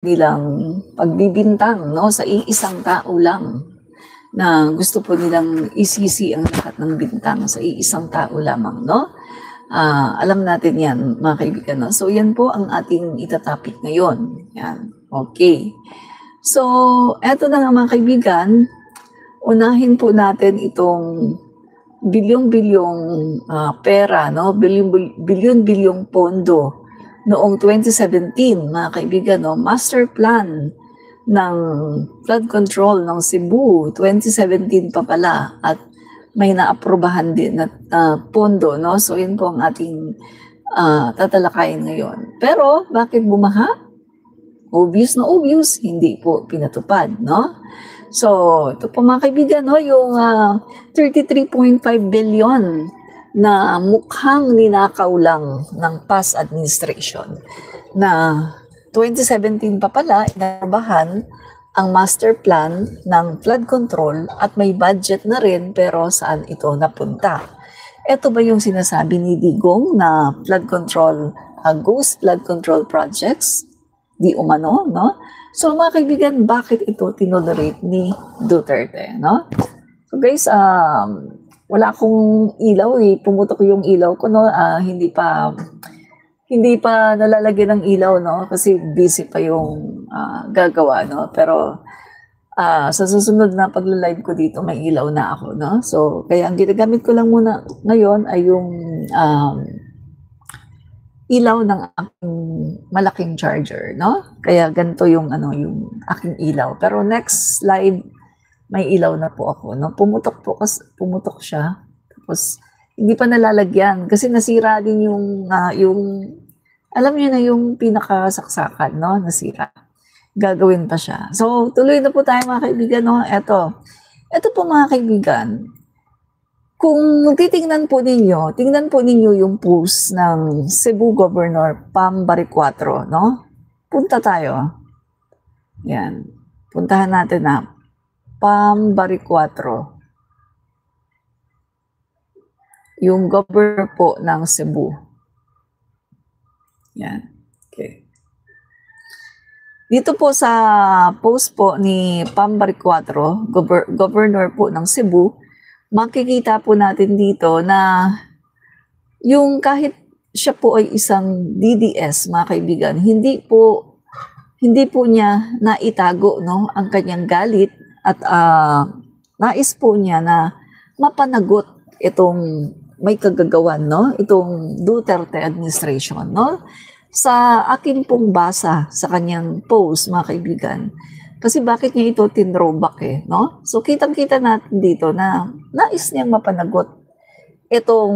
nilang pagbibintang, no, sa iisang tao lang, na gusto po nilang isisi ang lahat ng bintang sa iisang tao lamang, no? Alam natin yan, mga kaibigan, no? So, yan po ang ating itatapik ngayon. Yan. Okay. So, eto na nga, mga kaibigan, unahin po natin itong bilyong-bilyong pera, no? Bilyon-bilyong pondo noong 2017, mga kaibigan, no? Master plan ng flood control ng Cebu, 2017 pa pala, at may naaprubahan din na pondo, no? So, yun po ang ating tatalakayin ngayon. Pero, bakit bumaha? Obvious na obvious, hindi po pinatupad, no? So, ito po mga kaibigan, no? Yung 33.5 billion na mukhang ninakaw lang ng past administration na 2017 pa pala, inabahan ang master plan ng flood control at may budget na rin, pero saan ito napunta? Ito ba yung sinasabi ni Digong na flood control, ghost flood control projects? Di umano, no? So mga kaibigan, bakit ito tinolerate ni Duterte, no? So guys, wala akong ilaw eh. Pumutok yung ilaw ko, no? Hindi pa nalalagyan ng ilaw, no? Kasi busy pa yung gagawa, no? Pero sa susunod na pagla-live ko dito, may ilaw na ako, no? So, kaya ang ginagamit ko lang muna ngayon ay yung ilaw ng aking malaking charger, no? Kaya ganito yung yung aking ilaw. Pero next live, may ilaw na po ako, no? Pumutok siya. Tapos hindi pa nalalagyan kasi nasira din yung alam niyo na yung pinakasaksakan, no? Nasira. Gagawin pa siya. So, tuloy na po tayo mga kaibigan, no? Ito po mga kaibigan, kung tingnan po ninyo yung post ng Cebu Governor Pam Baricuatro, no? Punta tayo. Yan. Puntahan natin na Pam Baricuatro. Yung governor po ng Cebu. Yan. Okay. Dito po sa post po ni Pam Baricuatro, governor po ng Cebu, makikita po natin dito na yung kahit siya po ay isang DDS, mga kaibigan, hindi po niya naitago, no, ang kanyang galit at nais po niya na mapanagot itong may kagagawan, no, itong Duterte administration, no. Sa akin pong basa sa kanyang post, mga kaibigan, kasi bakit niya ito tinrowback eh, no? So kitang-kita natin dito na nais niyang mapanagot itong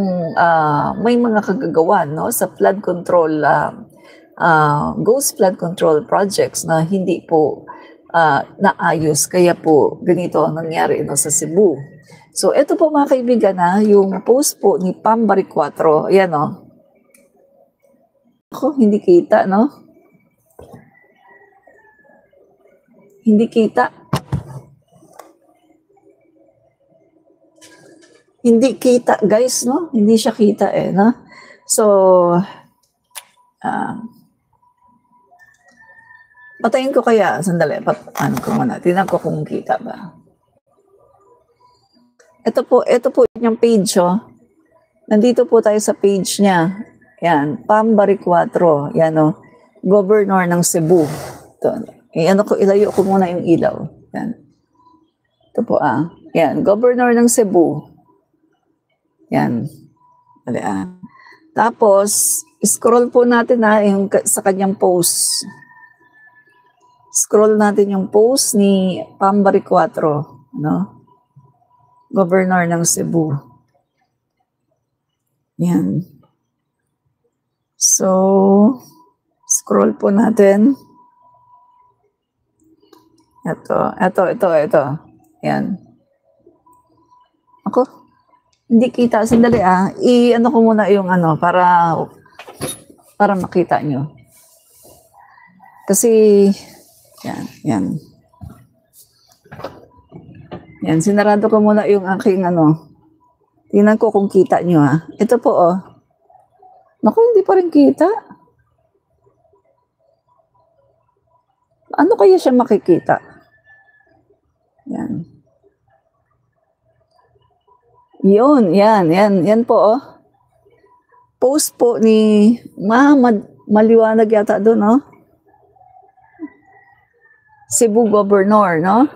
may mga kagagawan, no, sa flood control, ghost flood control projects na hindi po naayos, kaya po ganito ang nangyari, no, sa Cebu. So ito po mga kaibigan, yung post po ni Pam Baricuatro, ayan, no. Ako, hindi kita, no? Hindi kita. Hindi kita, guys, no? Hindi siya kita eh, no? So, patayin ko kaya, sandali, ano ko muna, tingnan ko kung kita ba. Ito po yung page, oh. Nandito po tayo sa page niya. Yan, Pam Baricuatro, yan, oh. Governor ng Cebu. Ito. Ilayo ko muna yung ilaw. Yan. Ito po, yan, Governor ng Cebu. Yan. Tapos, scroll po natin yung sa kanyang post. Scroll natin yung post ni Pam Baricuatro, no? Governor ng Cebu. Yan. So, scroll po natin. Ito. Yan. Ako, hindi kita. Sandali i-ano ko muna yung para makita nyo. Kasi, yan. Yan, sinarado ko muna yung aking tingnan ko kung kita nyo Ito po, oh. Naku, hindi pa rin kita. Ano kaya siya makikita? Yan. Yan po, oh. Post po ni, maliwanag yata doon, no? Cebu Governor, no?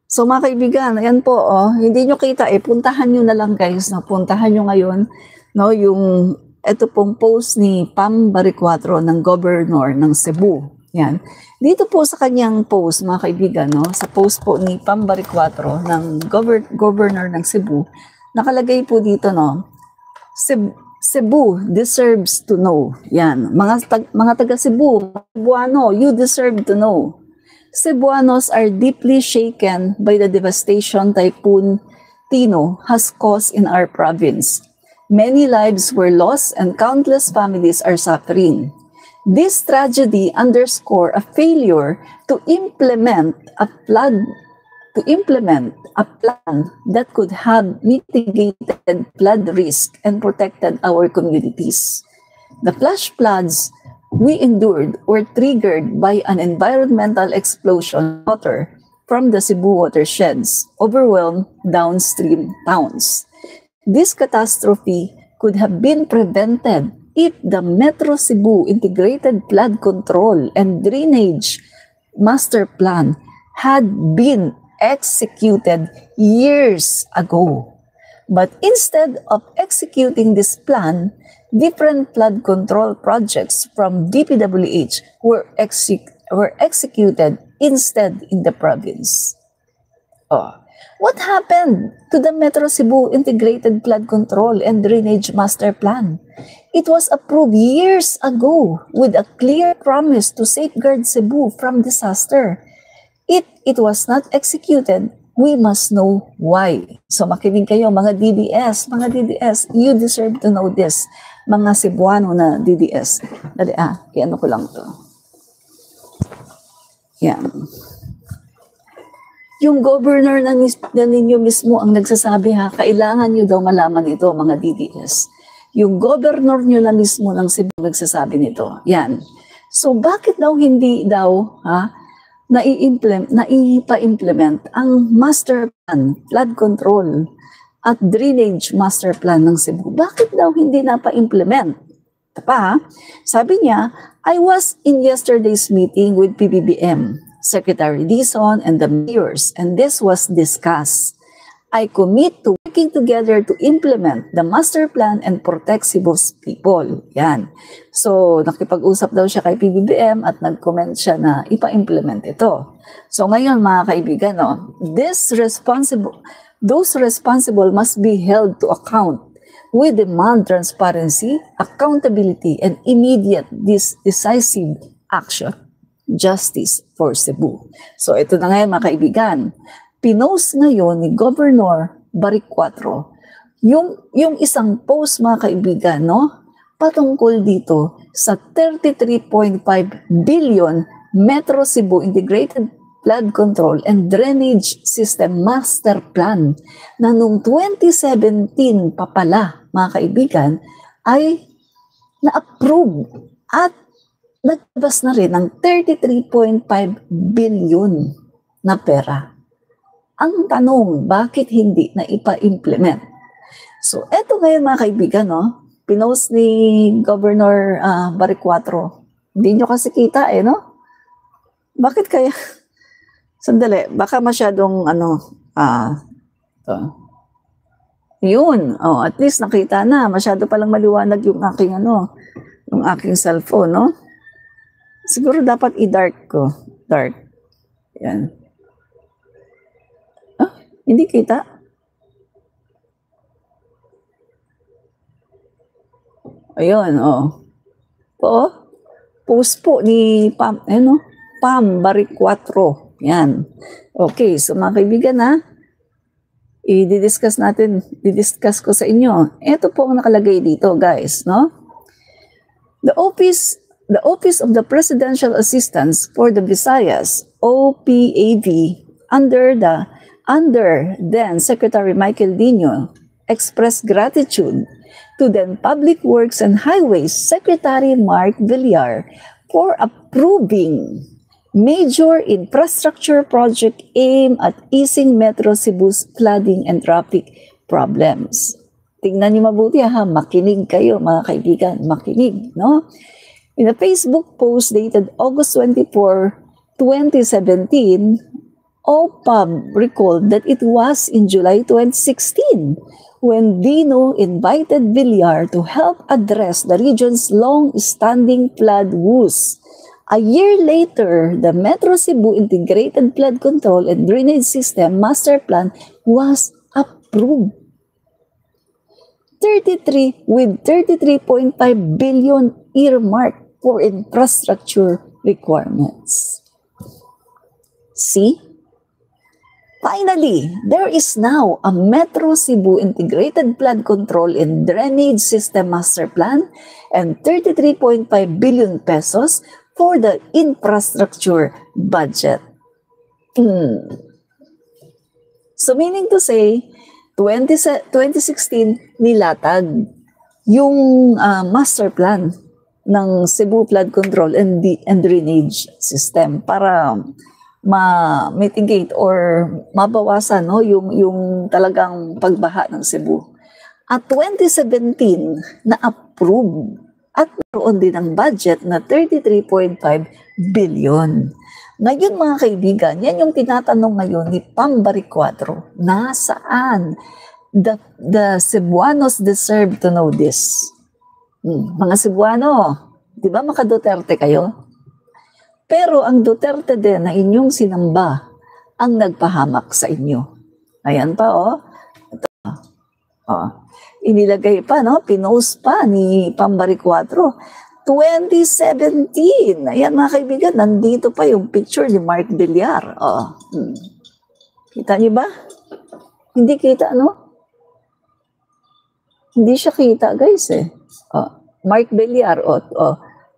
So mga kaibigan, ayan po, oh, hindi nyo kita, puntahan nyo na lang guys, no? Puntahan nyo ngayon, no, yung, ito pong post ni Pam Baricuatro ng Governor ng Cebu. Yan. Dito po sa kanyang post, mga kaibigan, no, sa post po ni Pam Baricuatro ng Governor ng Cebu, nakalagay po dito, no, Cebu deserves to know. Yan. Mga taga Cebu, Cebuano, you deserve to know. Cebuanos are deeply shaken by the devastation Typhoon Tino has caused in our province. Many lives were lost and countless families are suffering. This tragedy underscores a failure to implement a plan that could have mitigated flood risk and protected our communities. The flash floods we endured were triggered by an environmental explosion of water from the Cebu watersheds, overwhelmed downstream towns. This catastrophe could have been prevented if the Metro Cebu Integrated Flood Control and Drainage Master Plan had been executed years ago. But instead of executing this plan, different flood control projects from DPWH were executed instead in the province. What happened to the Metro Cebu Integrated Flood Control and Drainage Master Plan? It was approved years ago with a clear promise to safeguard Cebu from disaster. If it was not executed, we must know why. So makinig kayo mga DDS, you deserve to know this. Mga Cebuano na DDS. Dali ano ko lang to. Yan. Yung governor na ninyo mismo ang nagsasabi kailangan nyo daw malaman ito mga DDS. Yung governor nyo na mismo ng Cebu nagsasabi nito. Yan. So bakit daw hindi daw naipa-implement ang master plan, flood control at drainage master plan ng Cebu? Bakit daw hindi napa-implement? Sabi niya, I was in yesterday's meeting with PBBM, Secretary Dizon and the mayors, and this was discussed. I commit to working together to implement the master plan and protect Cebu's people. Yan. So, nakipag-usap daw siya kay PBBM at nag-comment siya na ipa-implement ito. So, ngayon mga kaibigan, those responsible must be held to account. We demand transparency, accountability, and immediate decisive action. Justice for Cebu. So, ito na ngayon mga kaibigan. Pinost ngayon ni Governor Baricuatro yung isang post mga kaibigan, patungkol dito sa 33.5 billion Metro Cebu Integrated Flood Control and Drainage System Master Plan na noong 2017 pa pala mga kaibigan ay na-approve at naglabas na rin ng 33.5 billion na pera. Ang tanong, bakit hindi na ipa-implement? So, eto ngayon mga kaibigan, pinost ni Governor Baricuatro. Hindi nyo kasi kita Bakit kaya? Sandali, baka masyadong Yun, at least nakita na. Masyado palang maliwanag yung aking yung aking cellphone, Siguro dapat i-dark ko. Dark. Yan. Hindi kita. Ayun, post po ni Pam, Pam Baricuatro. Yan. Okay, so mga kaibigan i-discuss ko sa inyo. Ito po ang nakalagay dito, guys, The Office of the Presidential Assistance for the Visayas, OPAV, under then Secretary Michael Dino, expressed gratitude to then Public Works and Highways Secretary Mark Villar for approving major infrastructure project aimed at easing Metro Cebu's flooding and traffic problems. Tingnan niyo mabuti ha, makinig kayo mga kaibigan, makinig, no? In a Facebook post dated August 24, 2017, OPAB recalled that it was in July 2016 when Dino invited Villar to help address the region's long-standing flood woes. A year later, the Metro Cebu Integrated Flood Control and Drainage System Master Plan was approved. 33.5 billion earmarked for infrastructure requirements. See? Finally, there is now a Metro Cebu Integrated Flood Control and Drainage System Master Plan and 33.5 billion pesos for the infrastructure budget. So meaning to say, 2016 nilatag yung master plan ng Cebu Flood Control and Drainage System para ma-mitigate or mabawasan no yung talagang pagbaha ng Cebu. At 2017 na-approve at naroon din ang budget na 33.5 billion. Ngayon mga kaibigan, yan yung tinatanong ngayon ni Pambari 4. Nasaan? The Cebuanos deserve to know this. Mga Cebuano, di ba maka Duterte kayo? Pero ang Duterte din na inyong sinamba ang nagpahamak sa inyo. Ayan pa, oh. Ito. Oh. Inilagay pa, no? Pinost pa ni Pambari 4. 2017. Ayan mga kaibigan, nandito pa yung picture ni Mark Villar. Oh. Kita niyo ba? Hindi kita, no? Hindi siya kita, guys, eh. Oh. Mark Villar, oh.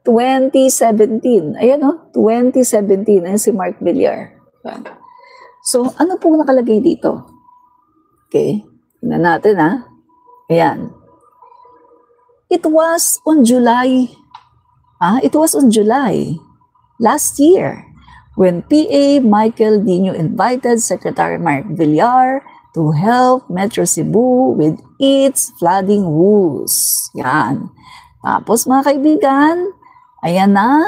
2017. Ayan, oh. 2017. Ayan si Mark Villar. So, ano po nakalagay dito? Okay. Tingnan natin, ha? Ayan. It was on July last year when PA Michael Dino invited Secretary Mark Villar to help Metro Cebu with its flooding woes. Yan. Tapos mga kaibigan, ayan na.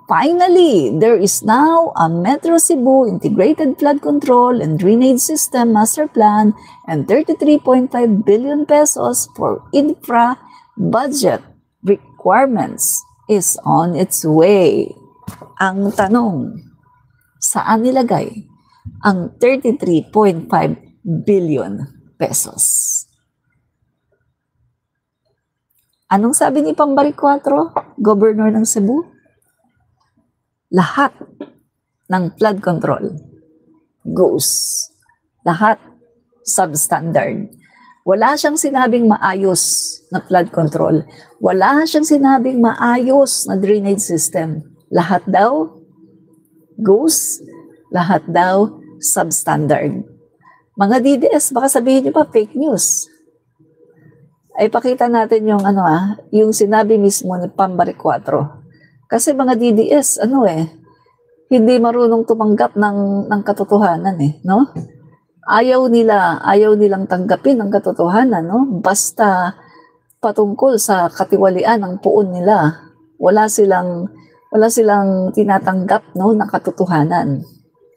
Finally, there is now a Metro Cebu Integrated Flood Control and Drainage System Master Plan and 33.5 billion pesos for infra budget requirements is on its way. Ang tanong, saan nilagay ang 33.5 billion pesos? Anong sabi ni Pambari 4, Governor ng Cebu? Lahat ng flood control goes. Lahat substandard. Wala siyang sinabing maayos na flood control. Wala siyang sinabing maayos na drainage system. Lahat daw goes. Lahat daw substandard. Mga DDS, baka sabihin niyo pa fake news. Ay pakita natin yung yung sinabi mismo ni Pambari 4. Kasi mga DDS, hindi marunong tumanggap ng katotohanan no? Ayaw nilang tanggapin ang katotohanan, no? Basta patungkol sa katiwalian ng puon nila, wala silang tinatanggap, no, ng katotohanan.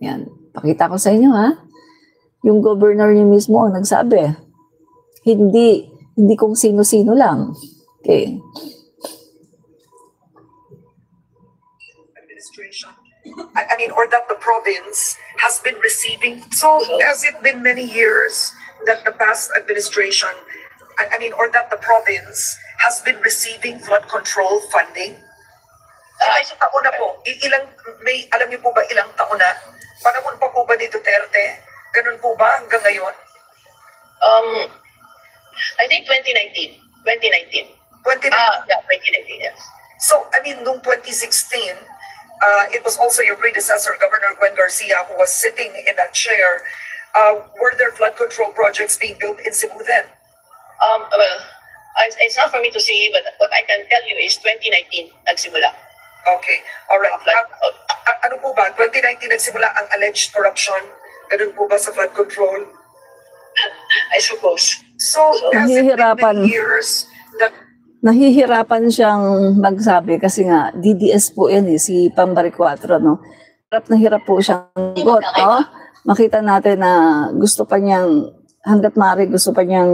Yan. Pakita ko sa inyo, ha? Yung governor niyo mismo ang nagsabi, hindi kung sino-sino lang. Okay. Or that the province has been receiving. So has it been many years that the past administration, or that the province has been receiving flood control funding? Sa taon na po, alam niyo po ba ilang taon na? Panahon pa po ba ni Duterte? Ganun po ba hanggang ngayon? I think 2019. 2019. 2019, yes. So, noong 2016, it was also your predecessor, Governor Gwen Garcia, who was sitting in that chair. Were there flood control projects being built in Cebu then? Well, it's not for me to say, but what I can tell you is 2019 nagsimula. Okay, all right. ba? 2019 nagsimula ang alleged corruption? Ganun po ba sa flood control? I suppose. So, has it been Nahihirapan. many years that Nahihirapan siyang magsabi kasi nga DDS po yan si Pambari 4, no? Hirap na hirap po siyang got, no? Makita natin na gusto pa niyang hangga't maaari gusto pa niyang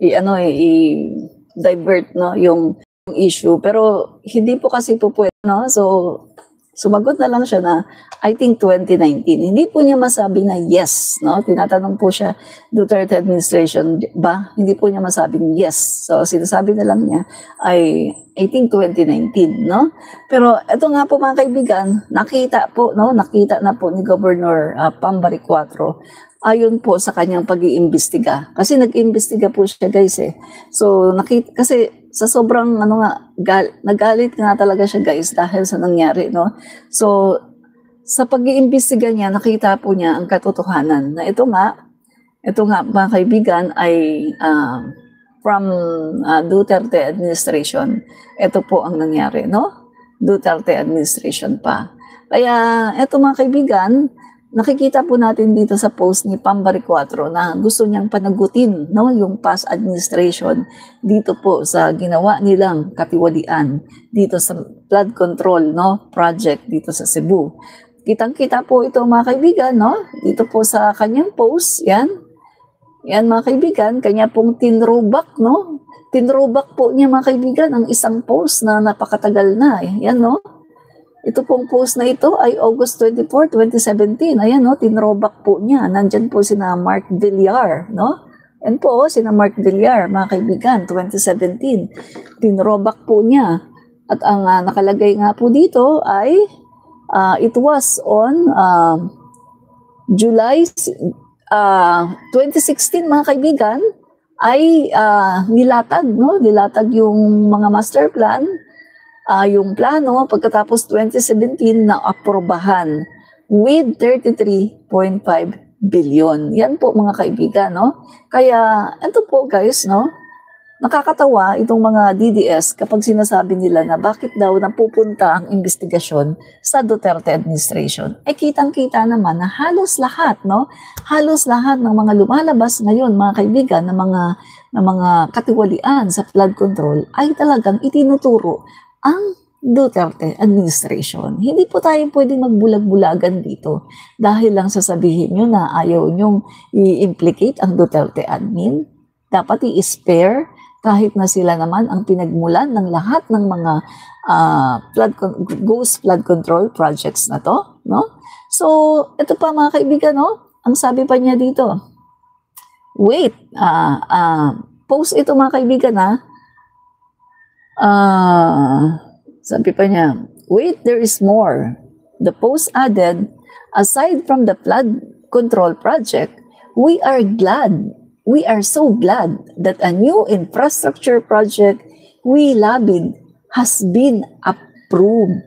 i-divert, no, yung issue, pero hindi po kasi po pwede, no? So sumagot na lang siya na I think 2019. Hindi po niya masabi na yes, no? Tinatanong po siya, Duterte administration ba? Hindi po niya masabing yes. So sinasabi na lang niya ay I think 2019, no? Pero ito nga po mga kaibigan, nakita na po ni Governor Pambari 4 ayon po sa kanyang pag-iimbestiga. Kasi nag-iimbestiga po siya, guys, eh. So kasi sa sobrang nagalit nga talaga siya, guys, dahil sa nangyari, no? So sa pag-iimbestiga niya, nakita po niya ang katotohanan na ito nga mga kaibigan ay from Duterte administration. Ito po ang nangyari, no? Duterte administration pa. Kaya ito mga kaibigan, nakikita po natin dito sa post ni Pambari 4 na gusto niyang panagutin, no, yung past administration dito po sa ginawa nilang katiwalian dito sa flood control, no, project dito sa Cebu. Kitang-kita po ito mga kaibigan, no, dito po sa kanyang post, yan mga kaibigan, kanya pong tinrobak, no, tinrobak po niya mga kaibigan ang isang post na napakatagal na, yan, no. Ito pong post na ito ay August 24, 2017. Ayan, no, tinrobak po niya. Nandyan po sina Mark Villar, no? Yan po, sina Mark Villar, mga kaibigan, 2017. Tinrobak po niya. At ang nakalagay nga po dito ay it was on July 2016, mga kaibigan, ay nilatag, no? Nilatag yung mga master plan, yung plano pagkatapos 2017 na aprobahan with 33.5 billion. Yan po mga kaibigan, no? Kaya ito po guys, no? Nakakatawa itong mga DDS kapag sinasabi nila na bakit daw napupunta ang investigasyon sa Duterte administration. Eh kitang-kita naman na halos lahat, no? Halos lahat ng mga lumalabas ngayon, mga kaibigan, ng mga katiwalian sa flood control ay talagang itinuturo ang Duterte administration. Hindi po tayo pwedeng magbulag-bulagan dito dahil lang sasabihin nyo na ayaw nyong i-implicate ang Duterte admin. Dapat i-spare kahit na sila naman ang pinagmulan ng lahat ng mga ghost flood control projects na to, no? So, ito pa mga kaibigan, no? Ang sabi pa niya dito, wait, post ito mga kaibigan, ha? Sabi pa niya, wait, there is more. The post added, aside from the flood control project, we are so glad that a new infrastructure project we lobbied has been approved.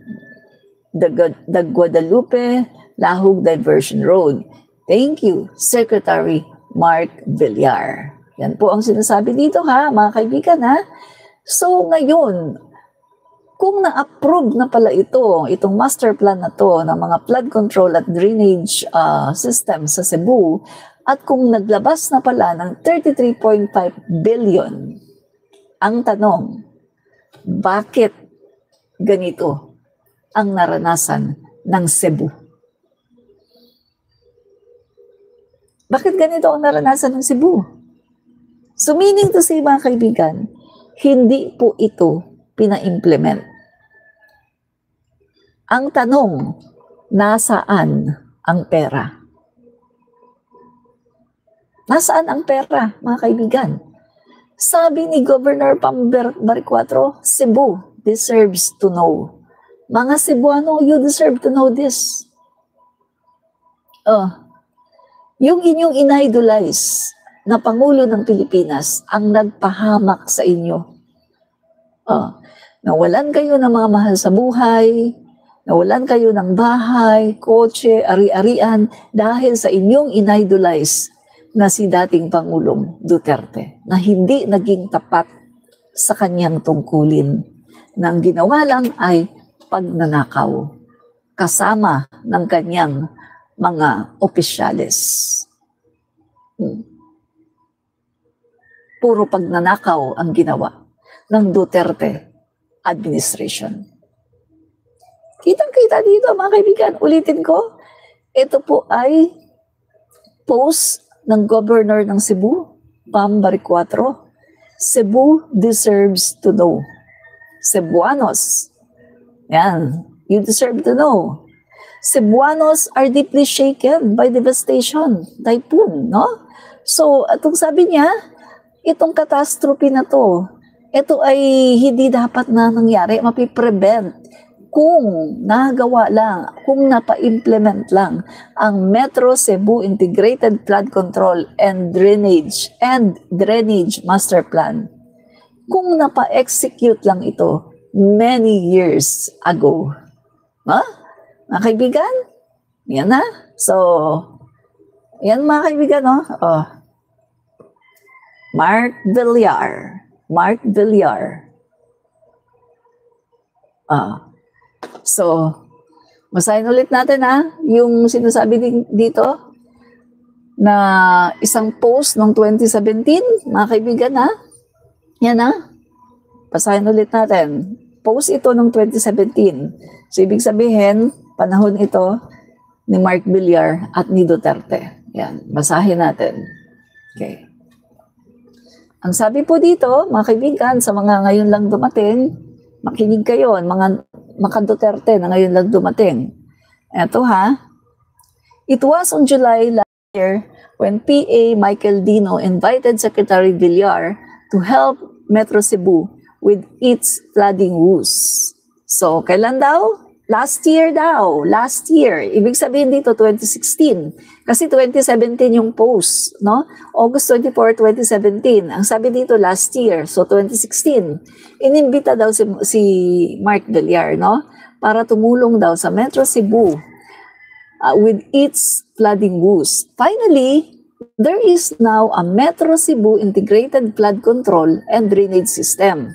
The Guadalupe Lahug Diversion Road. Thank you, Secretary Mark Villar. Yan po ang sinasabi dito, ha, mga kaibigan, ha. So ngayon, kung na-approve na pala itong master plan na to ng mga flood control at drainage system sa Cebu, at kung naglabas na pala ng 33.5 billion, ang tanong, bakit ganito ang naranasan ng Cebu? Bakit ganito ang naranasan ng Cebu? So meaning to say, mga kaibigan, hindi po ito pina-implement. Ang tanong, nasaan ang pera? Nasaan ang pera, mga kaibigan? Sabi ni Governor Pambari 4, Cebu deserves to know. Mga Cebuano, you deserve to know this. Yung inyong inidolize na Pangulo ng Pilipinas ang nagpahamak sa inyo. Nawalan kayo ng mga mahal sa buhay, nawalan kayo ng bahay, kotse, ari-arian dahil sa inyong inidolize na si dating Pangulong Duterte na hindi naging tapat sa kanyang tungkulin. Na ang ginawa lang ay pagnanakaw. kasama ng kanyang mga opisyales. Puro pagnanakaw ang ginawa ng Duterte administration. Kitang-kita dito mga kaibigan, ulitin ko, ito po ay post ng Governor ng Cebu, Pam Baricuatro. Cebu deserves to know. Cebuanos, yan, you deserve to know. Cebuanos are deeply shaken by devastation, typhoon, no? So, atong sabi niya, itong catastrophe na to, ito ay hindi dapat na nangyari, mapiprevent kung nagawa lang, kung napa-implement lang ang Metro Cebu Integrated Flood Control and Drainage Master Plan. Kung napa-execute lang ito many years ago. Ha? Mga kaibigan? Yan na. So, yan mga kaibigan, no? Oh. Mark Villar. So, basahin ulit natin yung sinasabi dito na isang post noong 2017, mga kaibigan Yan basahin ulit natin. Post ito noong 2017. So, ibig sabihin, panahon ito ni Mark Villar at ni Duterte. Yan, basahin natin. Okay. Ang sabi po dito, mga kaibigan, sa mga ngayon lang dumating, makinig kayo, mga Duterte na ngayon lang dumating. Ito It was on July last year when PA Michael Dino invited Secretary Villar to help Metro Cebu with its flooding woes. So, kailan daw? Last year daw. Last year. Ibig sabihin dito, 2016. Kasi 2017 yung post, no? August 24, 2017. Ang sabi dito, last year. So, 2016. Inimbita daw si Mark Villar, no? Para tumulong daw sa Metro Cebu with its flooding woes. Finally, there is now a Metro Cebu Integrated Flood Control and Drainage System.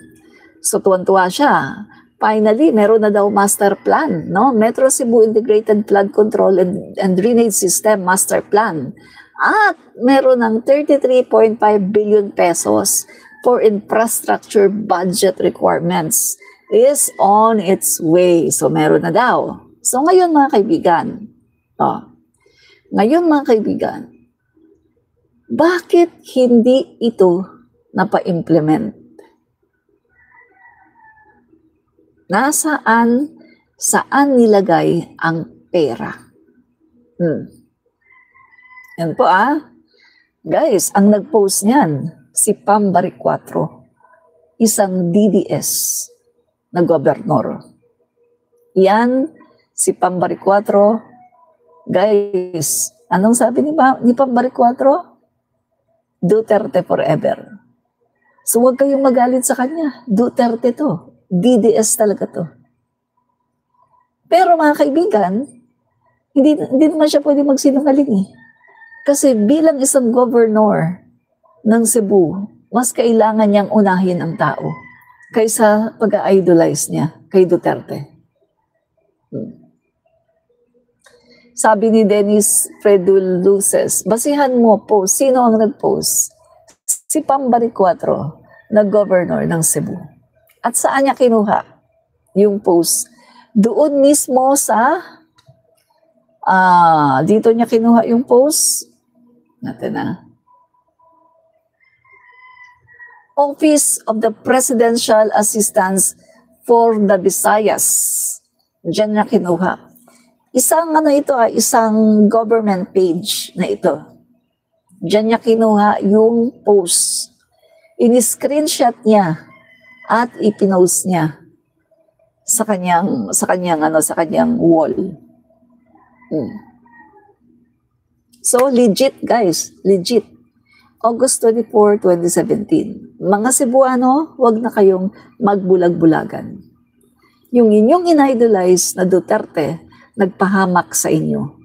So, tuwan-tuwa siya. Finally, meron na daw master plan, no? Metro Cebu Integrated Flood Control and Drainage System Master Plan. At meron ng 33.5 billion pesos for infrastructure budget requirements is on its way. So, meron na daw. So, ngayon mga kaibigan, bakit hindi ito napa-implement? Saan nilagay ang pera? Yan po Guys, ang nag-post niyan, si Pam Baricuatro, isang DDS na gobernador. Yan, si Pam Baricuatro. Guys, anong sabi ni Pam Baricuatro? Duterte forever. So huwag kayong magalit sa kanya. Duterte to. DDS talaga to. Pero mga kaibigan, hindi naman siya pwede magsinungaling Kasi bilang isang governor ng Cebu, mas kailangan niyang unahin ang tao kaysa pag-idolize niya kay Duterte. Sabi ni Dennis Fredul Luces, basihan mo po, sino ang nag-post? Si Pam Baricuatro, na governor ng Cebu. At saan niya kinuha yung post? Doon mismo sa, dito niya kinuha yung post. Natin Office of the Presidential Assistance for the Visayas. Diyan niya kinuha. Isang isang government page na ito. Diyan niya kinuha yung post. In-screenshot niya at ipinost niya sa kanyang wall. So legit guys, legit. August 24, 2017. Mga Cebuano, wag na kayong magbulag-bulagan. Yung inyong in-idolize na Duterte, nagpahamak sa inyo.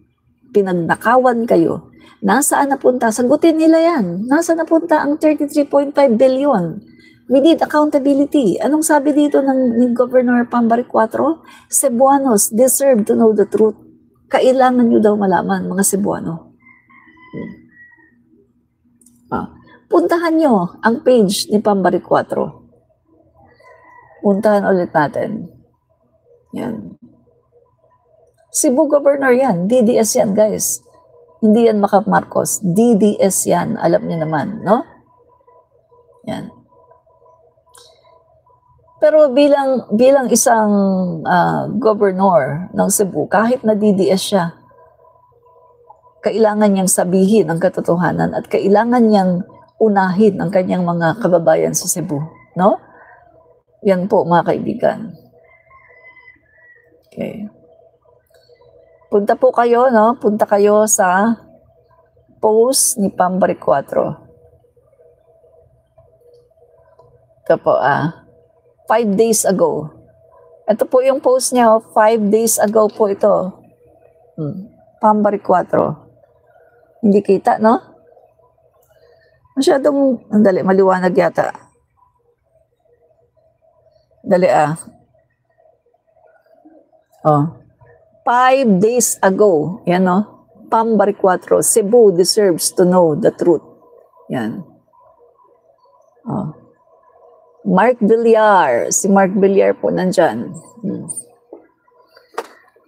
Pinagnakawan kayo. Nasaan napunta? Sagutin nila yan. Nasaan napunta ang 33.5 billion We need accountability. Anong sabi dito ni Governor Pambaric 4? Cebuanos deserve to know the truth. Kailangan nyo daw malaman, mga Cebuano. Puntahan nyo ang page ni Pambaric 4. Puntahan ulit natin. Yan. Cebu Governor yan. DDS yan, guys. Hindi yan Mac Marcos. DDS yan. Alam niyo naman, no? Yan. Pero bilang isang governor ng Cebu, kahit na DDS siya, kailangan niyang sabihin ang katotohanan at kailangan niyang unahin ang kanyang mga kababayan sa Cebu, no? Yan po, mga kaibigan. Okay. Punta po kayo, no? Punta kayo sa post ni Pambaric 4. Ito po, 5 days ago. Ito po yung post niya, 5 days ago po ito. Pambaric 4. Hindi kita, no? Masyadong, dali, maliwanag yata. Dali, 5 days ago. Yan, no? Pambaric 4. Cebu deserves to know the truth. Yan. Mark Villar. Si Mark Villar po nandyan.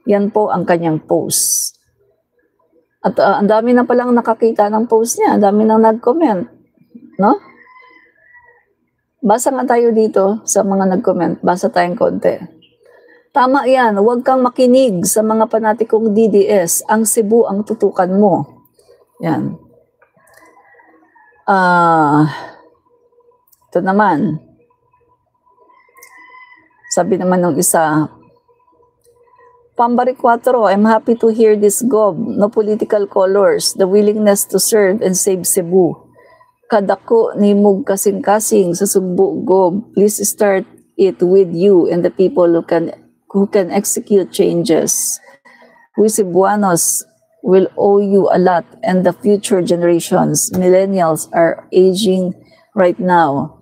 Yan po ang kanyang post. At ang dami na palang nakakita ng post niya. Ang dami nang nag-comment. No? Basa nga tayo dito sa mga nag-comment. Basa tayong konti. Tama yan. Huwag kang makinig sa mga panatikong DDS. Ang Cebu ang tutukan mo. Yan. Ito naman. Sabi naman ng isa, Pambaric 4, I'm happy to hear this gob. No political colors. The willingness to serve and save Cebu. Kadako ni mug kasing-kasing sa Cebu gob. Please start it with you and the people who can execute changes. We Cebuanos will owe you a lot and the future generations. Millennials are aging right now.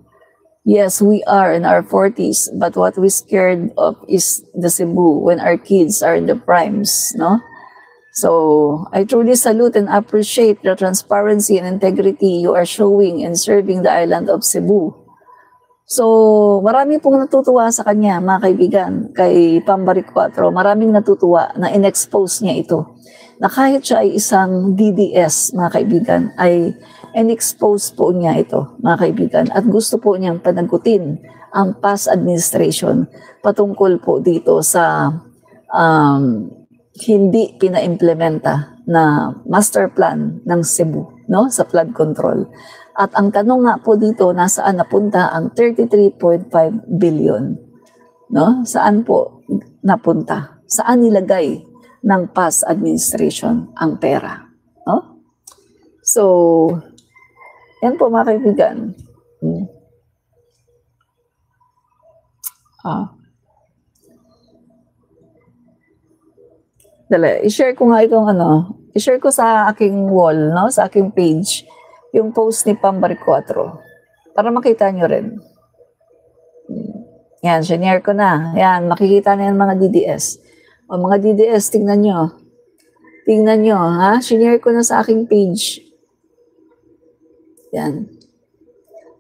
Yes, we are in our 40s, but what we're scared of is the Cebu when our kids are in the primes, no? So, I truly salute and appreciate the transparency and integrity you are showing in serving the island of Cebu. So, marami pong natutuwa sa kanya, mga kaibigan, kay Pambaric 4. Maraming natutuwa na in-expose niya ito. Na kahit siya ay isang DDS, mga kaibigan, ay in-expose po niya ito, mga kaibigan. At gusto po niyang panagutin ang past administration patungkol po dito sa hindi pina-implementa na master plan ng Cebu, no, sa flood control. At ang tanong nga po dito, nasaan napunta ang 33.5 billion? No? Saan po napunta? Saan nilagay ng past administration ang pera? No? So, yan po mga kaibigan. Dali, i-share ko nga itong i-share ko sa aking wall, no? Sa aking page, yung post ni Pambaric 4 para makita nyo rin. Yan, share ko na. Yan, makikita na yan mga DDS. O mga DDS, tingnan nyo. Tingnan nyo, ha? Share ko na sa aking page. Yan.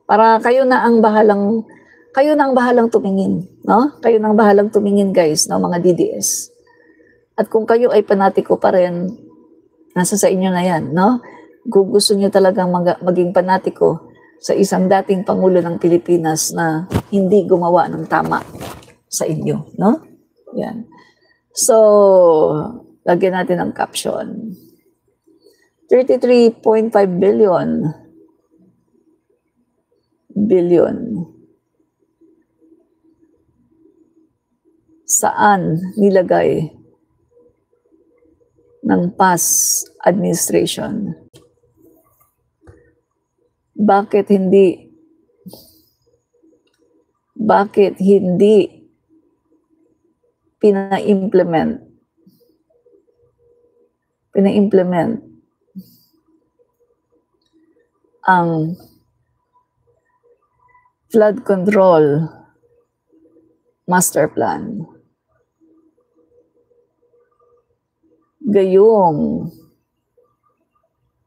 Para kayo na ang bahalang tumingin, no? Kayo na ang bahalang tumingin, guys, no, mga DDS. At kung kayo ay panatiko pa rin, nasa sa inyo na yan, no? Kung gusto nyo talagang maging panatiko sa isang dating Pangulo ng Pilipinas na hindi gumawa ng tama sa inyo, no? Yan. So, lagyan natin ang caption. 33.5 billion. Saan nilagay ng past administration? Bakit hindi pina-implement ang flood control master plan. Gayong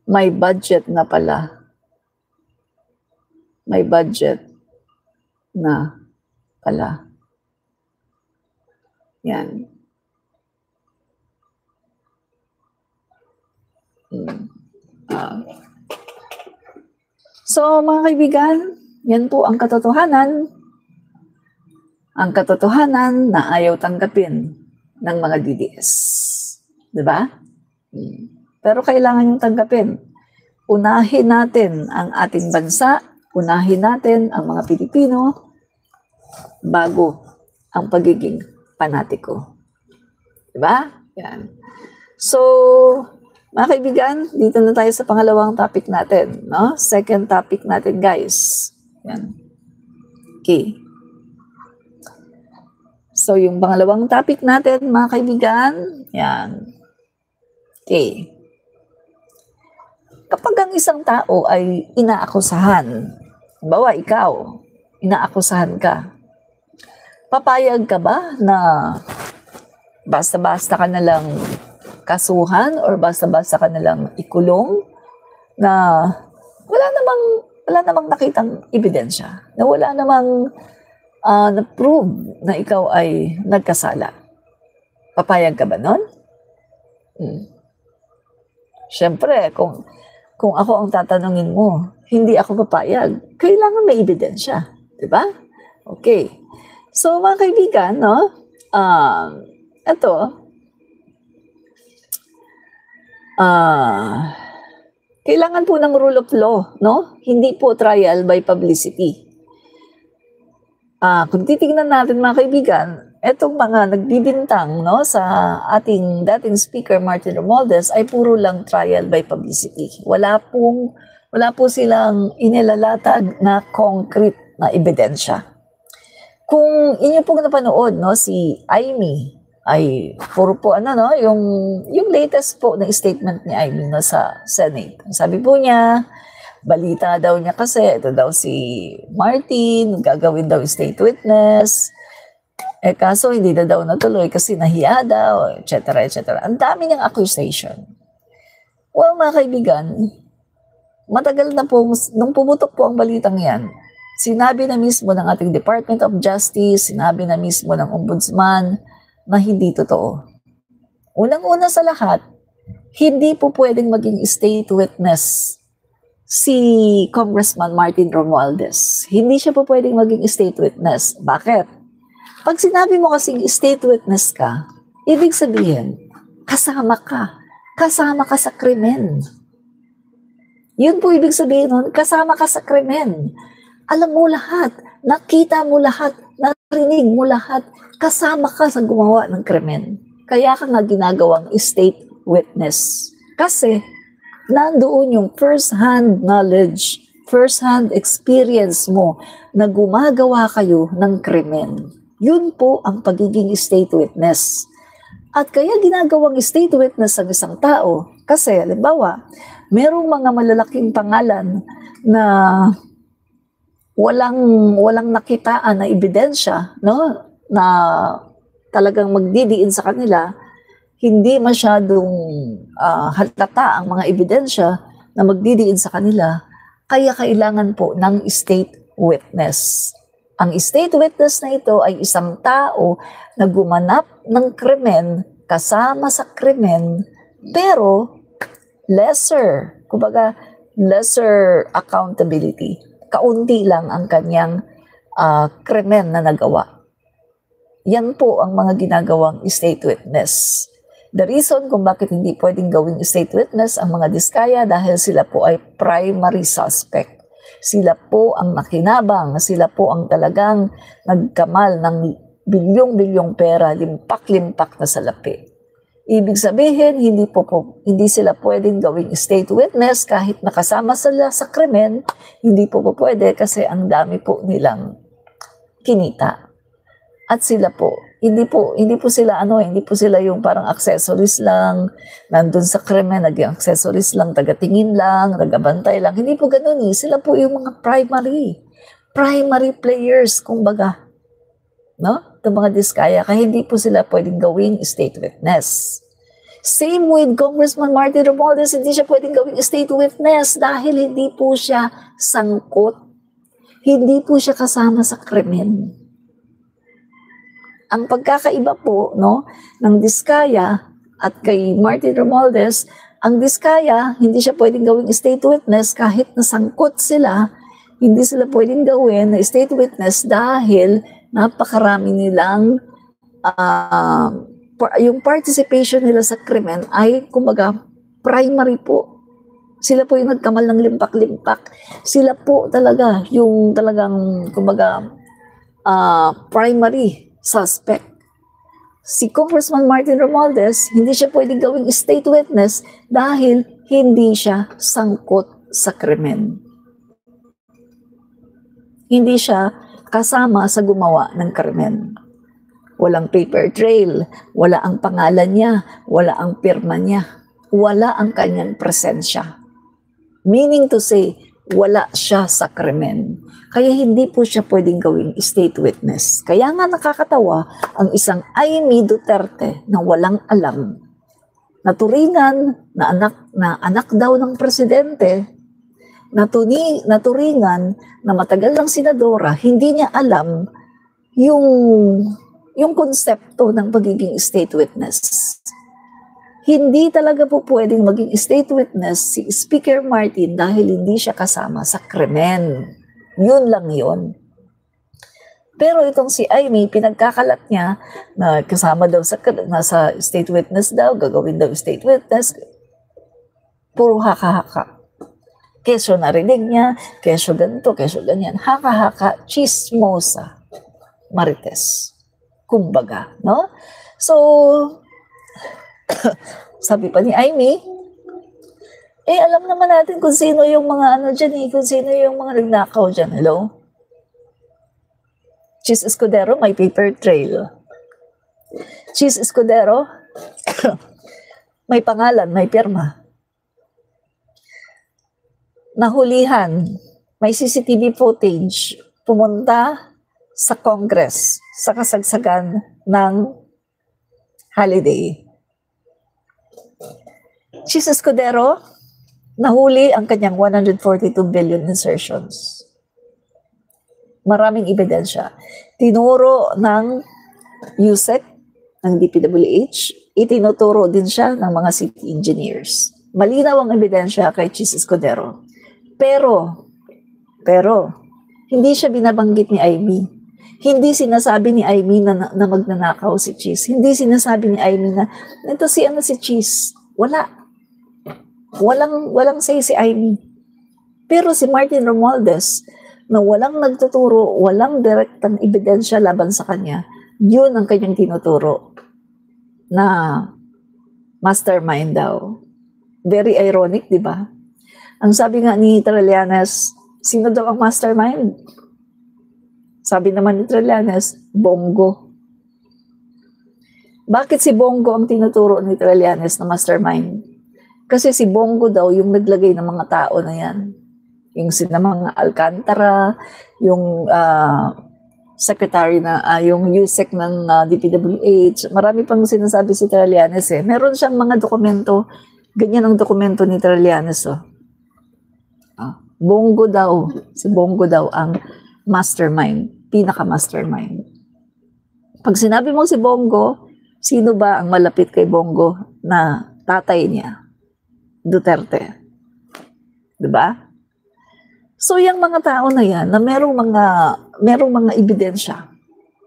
may budget na pala. May budget na pala. Yan. So, mga kaibigan, yan po ang katotohanan. Ang katotohanan na ayaw tanggapin ng mga DDS. Diba? Pero kailangan yung tanggapin. Unahin natin ang ating bansa, unahin natin ang mga Pilipino bago ang pagiging panatiko. Diba? Yan. So, mga kaibigan, dito na tayo sa pangalawang topic natin. No? Second topic natin, guys. Yan. Okay. So, yung pangalawang topic natin, mga kaibigan, yan. Okay. Kapag ang isang tao ay inaakusahan, bawa ikaw, inaakusahan ka, papayag ka ba na basta-basta ka na lang kasuhan or basta-basta ka na lang ikulong na wala namang nakitang ebidensya, na wala namang na-prove na ikaw ay nagkasala? Papayag ka ba nun? Siyempre, kung ako ang tatanungin mo, hindi ako papayag. Kailangan may ebidensya. Diba? Okay. So, mga kaibigan, no? Ito, kailangan po ng rule of law, no? Hindi po trial by publicity. Kung titingnan natin, mga kaibigan, etong mga nagbibintang, no, sa ating dating speaker Martin Romualdez ay puro lang trial by publicity. Wala po silang inilalatag na concrete na ebidensya. Kung inyo pong napanood, no, si Amy ay puro po yung latest po na statement ni Amy, no, sa Senate. Sabi po niya, balita daw niya kasi ito daw si Martin gagawin daw state witness. Kaso hindi na daw natuloy kasi nahiya daw, etc. etc. Ang dami niyang accusation. Well, mga kaibigan, matagal na po, nung pumutok po ang balitang yan, sinabi na mismo ng ating Department of Justice, sinabi na mismo ng Ombudsman na hindi totoo. Unang-una sa lahat, hindi po pwedeng maging state witness si Congressman Martin Romualdez. Hindi siya po pwedeng maging state witness. Bakit? Pag sinabi mo kasing state witness ka, ibig sabihin, kasama ka sa krimen. Yun po ibig sabihin nun, kasama ka sa krimen. Alam mo lahat, nakita mo lahat, narinig mo lahat, kasama ka sa gumawa ng krimen. Kaya ka nga ginagawang state witness. Kasi, nandoon yung first-hand knowledge, first-hand experience mo na gumagawa kayo ng krimen. Yun po ang pagiging state witness. At kaya ginagawang state witness ang isang tao kasi, halimbawa, merong mga malalaking pangalan na walang nakitaan na ebidensya, no, na talagang magdidiin sa kanila, hindi masyadong halata ang mga ebidensya na magdidiin sa kanila, kaya kailangan po ng state witness. Ang state witness na ito ay isang tao na gumanap ng krimen, kasama sa krimen, pero lesser accountability. Kaunti lang ang kanyang krimen na nagawa. Yan po ang mga ginagawang state witness. The reason kung bakit hindi pwedeng gawing state witness ang mga diskaya dahil sila po ay primary suspect. Sila po ang nakinabang, sila po ang talagang nagkamal ng bilyong-bilyong pera, limpak-limpak na salapi. Ibig sabihin, hindi sila pwedeng gawing state witness kahit nakasama sila sa krimen, hindi po pwede kasi ang dami po nilang kinita. At sila po, hindi po sila yung parang accessories lang, nandun sa krimen, naging accessories lang, tagatingin lang, tagabantay lang. Hindi po ganun eh. Sila po yung mga primary primary players, kumbaga, no? Itong mga diskaya, kaya hindi po sila pwedeng gawing state witness. Same with Congressman Martin Romualdez, hindi siya pwedeng gawing state witness dahil hindi po siya sangkot. Hindi po siya kasama sa krimen. Ang pagkakaiba po, no, ng diskaya at kay Martin Romualdez, ang diskaya, hindi siya pwedeng gawing state witness kahit nasangkot sila, hindi sila pwedeng gawin na state witness dahil napakarami nilang yung participation nila sa krimen ay kumbaga primary po. Sila po yung nagkamal ng limpak-limpak. Sila po talaga yung talagang kumbaga primary suspect. Si Congressman Martin Romualdez, hindi siya pwedeng gawing state witness dahil hindi siya sangkot sa krimen. Hindi siya kasama sa gumawa ng krimen. Walang paper trail, wala ang pangalan niya, wala ang pirma niya, wala ang kanyang presensya. Meaning to say, wala siya sa krimen. Kaya hindi po siya pwedeng gawing state witness. Kaya nga nakakatawa ang isang Amy Duterte na walang alam, na turingan na anak daw ng presidente, na turingan na matagal ng senadora, hindi niya alam yung konsepto ng pagiging state witness. Hindi talaga po pwedeng maging state witness si Speaker Martin dahil hindi siya kasama sa krimen. Yun lang yun. Pero itong si Amy, pinagkakalat niya na kasama daw nasa state witness daw, gagawin daw state witness. Puro haka-haka. Kesyo narinig niya, kesyo ganito, kesyo ganyan. Haka-haka, chismosa, marites. Kumbaga, no? So, sabi pa ni Amy, alam naman natin kung sino yung mga kung sino yung mga nagnakaw dyan. Hello? Chis Escudero, may paper trail. Chis Escudero, may pangalan, may pirma. Nahulihan, may CCTV footage, pumunta sa Congress sa kasagsagan ng holiday. Chis Escudero, nahuli ang kanyang 142 billion insertions. Maraming ebidensya. Tinuro ng USEC, ng DPWH, itinuturo din siya ng mga city engineers. Malinaw ang ebidensya kay Chis Escudero. Pero, hindi siya binabanggit ni Amy. Hindi sinasabi ni Amy na magnanakaw si Chis. Hindi sinasabi ni Amy na ito si Chis. Wala. Walang say si Amy. Pero si Martin Romualdez, na walang nagtuturo, walang direktang ebidensya laban sa kanya, yun ang kanyang tinuturo na mastermind daw. Very ironic, di ba? Ang sabi nga ni Trillanes, sino daw ang mastermind? Sabi naman ni Trillanes, Bongo. Bakit si Bongo ang tinuturo ni Trillanes na mastermind? Kasi si Bongo daw yung naglagay ng mga tao na yan. Yung sina mga Alcantara, yung secretary na, yung USEC ng DPWH. Marami pang sinasabi si Trillanes eh. Meron siyang mga dokumento, ganyan ang dokumento ni Trillanes. Oh. Bongo daw, si Bongo daw ang mastermind, pinaka-mastermind. Pag sinabi mo si Bongo, sino ba ang malapit kay Bongo na tatay niya? Duterte. Diba? So, yung mga tao na yan, na merong mga ebidensya,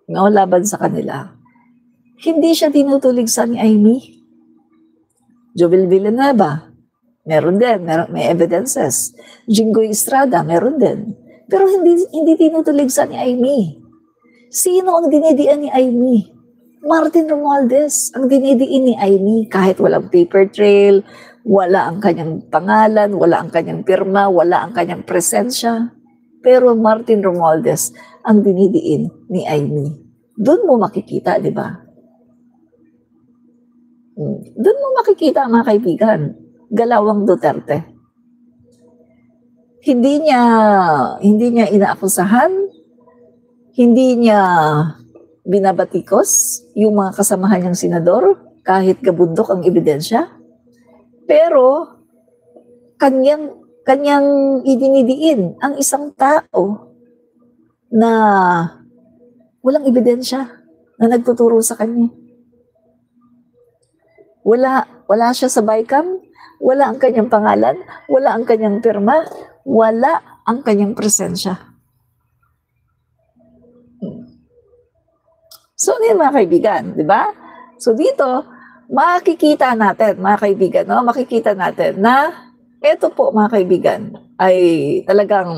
no, laban sa kanila, hindi siya tinutulig sa ni Amy. Jovel Villanueva, meron din, may evidences. Jinggoy Estrada, meron din. Pero hindi tinutulig sa ni Amy. Sino ang dinidian ni Amy? Martin Romualdez ang dinidiin ni Amy kahit walang paper trail, wala ang kanyang pangalan, wala ang kanyang pirma, wala ang kanyang presensya. Pero Martin Romualdez ang dinidiin ni Amy. Doon mo makikita, di ba? Doon mo makikita, mga kaibigan, galawang Duterte. hindi niya inaakusahan, hindi niya binabatikos yung mga kasamahan niyang senador kahit gabundok ang ebidensya. Pero kanyang idinidiin ang isang tao na walang ebidensya na nagtuturo sa kanya. Wala siya sa BICAM, wala ang kanyang pangalan, wala ang kanyang pirma, wala ang kanyang presensya. So, yun mga kaibigan, di ba? So, dito, makikita natin, mga kaibigan, no? Makikita natin na ito po, mga kaibigan, ay talagang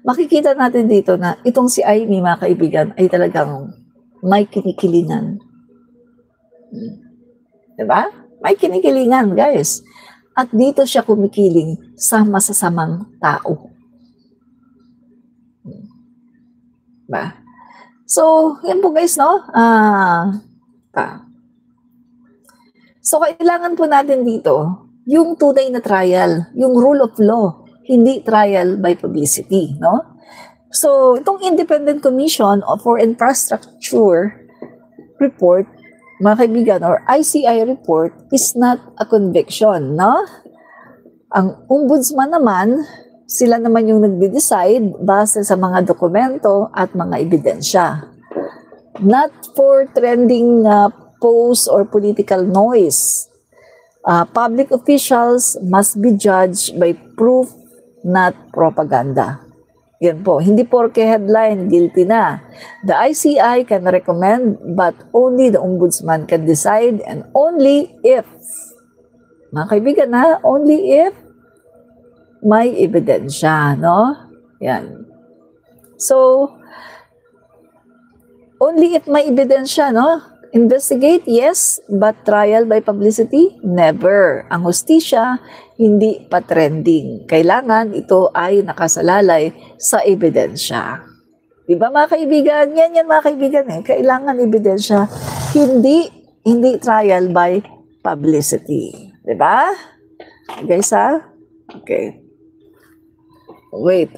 makikita natin dito na itong si Amy, mga kaibigan, ay talagang may kinikilingan. Diba? May kinikilingan, guys. At dito siya kumikiling sa masasamang tao. Diba? So, yan po guys, no? So, kailangan po natin dito yung tunay na trial, yung rule of law, hindi trial by publicity, no? So, itong Independent Commission for Infrastructure report, mga kaibigan, or ICI report is not a conviction, no? Ang ombudsman naman, sila naman yung nagde-decide base sa mga dokumento at mga ebidensya. Not for trending posts or political noise. Public officials must be judged by proof, not propaganda. Yan po. Hindi porke headline, guilty na. The ICI can recommend, but only the ombudsman can decide, and only if, mga kaibigan na, only if may ebidensya, no? Yan. So, only if may ebidensya, no? Investigate, yes, but trial by publicity, never. Ang hustisya, hindi pa trending. Kailangan ito ay nakasalalay sa ebidensya. Diba mga kaibigan? Yan mga kaibigan eh. Kailangan ebidensya, hindi trial by publicity. Diba? Guys ha? Okay. Wait,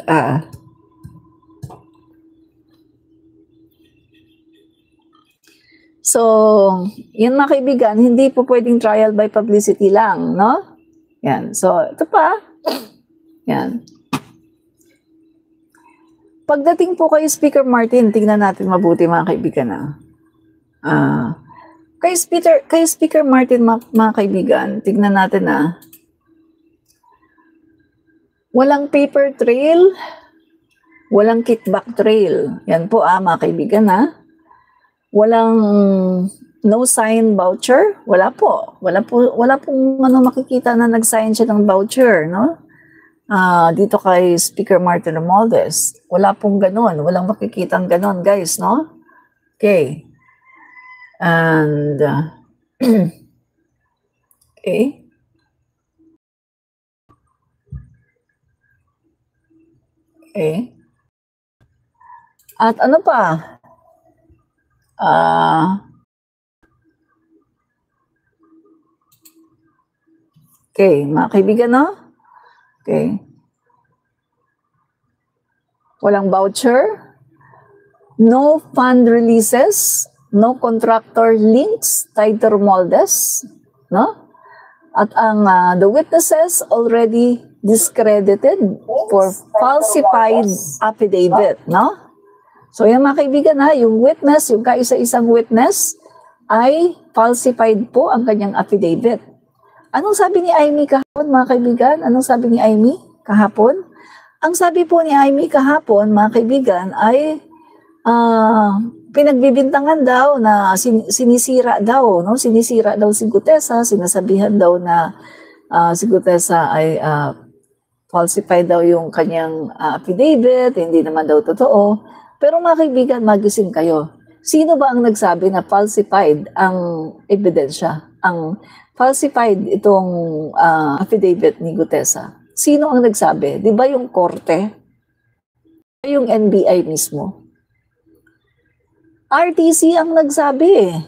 So, yun mga kaibigan, hindi po pwedeng trial by publicity lang, no? Yan. So, ito pa. Yan. Pagdating po kay Speaker Martin, tingnan natin mabuti mga kaibigan na. Kay Speaker Martin, mga kaibigan, tingnan natin na. Walang paper trail, walang kickback trail. Yan po mga kaibigan ha. Walang no sign voucher, wala po. Wala pong makikita na nag-sign siya ng voucher, no? Dito kay Speaker Martin Romualdez. Wala pong ganun, walang makikitang ganun, guys, no? Okay. And okay. Okay. At ano pa? Okay, mga kaibigan, no? Okay. Walang voucher, no fund releases, no contractor links tied to Romualdez, no? At ang the witnesses already discredited for falsified affidavit, no? So yan mga kaibigan ha, yung witness, yung kaisa-isang witness ay falsified po ang kanyang affidavit. Anong sabi ni Amy kahapon mga kaibigan? Anong sabi ni Amy kahapon? Ang sabi po ni Amy kahapon mga kaibigan ay pinagbibintangan daw na sinisira daw, no? Sinisira daw si Gutesa, sinasabihan daw na si Gutesa ay falsified daw yung kanyang affidavit, hindi naman daw totoo. Pero mga kaibigan, magising kayo. Sino ba ang nagsabi na falsified ang ebidensya? Ang falsified itong affidavit ni Gutesa. Sino ang nagsabi? Di ba yung korte? Yung NBI mismo? RTC ang nagsabi.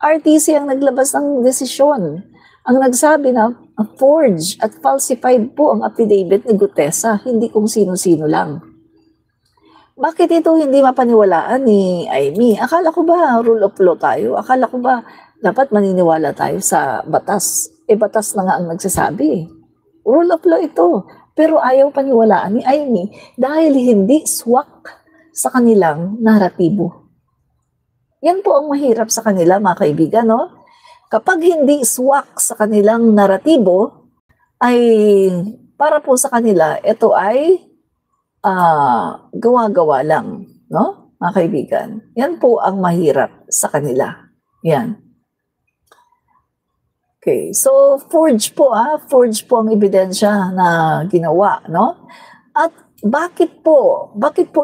RTC ang naglabas ng desisyon. Ang nagsabi na forged at falsified po ang affidavit ni Gutesa, hindi kung sino-sino lang. Bakit ito hindi mapaniwalaan ni Amy? Akala ko ba rule of law tayo? Akala ko ba dapat maniniwala tayo sa batas? Batas na nga ang nagsasabi. Rule of law ito. Pero ayaw paniwalaan ni Amy dahil hindi swak sa kanilang naratibo. Yan po ang mahirap sa kanila, mga kaibigan, no? Kapag hindi swak sa kanilang naratibo, ay para po sa kanila, ito ay gawa-gawa lang, no? Mga kaibigan. Yan po ang mahirap sa kanila. Yan. Okay, so forge po ang ebidensya na ginawa, no? At bakit po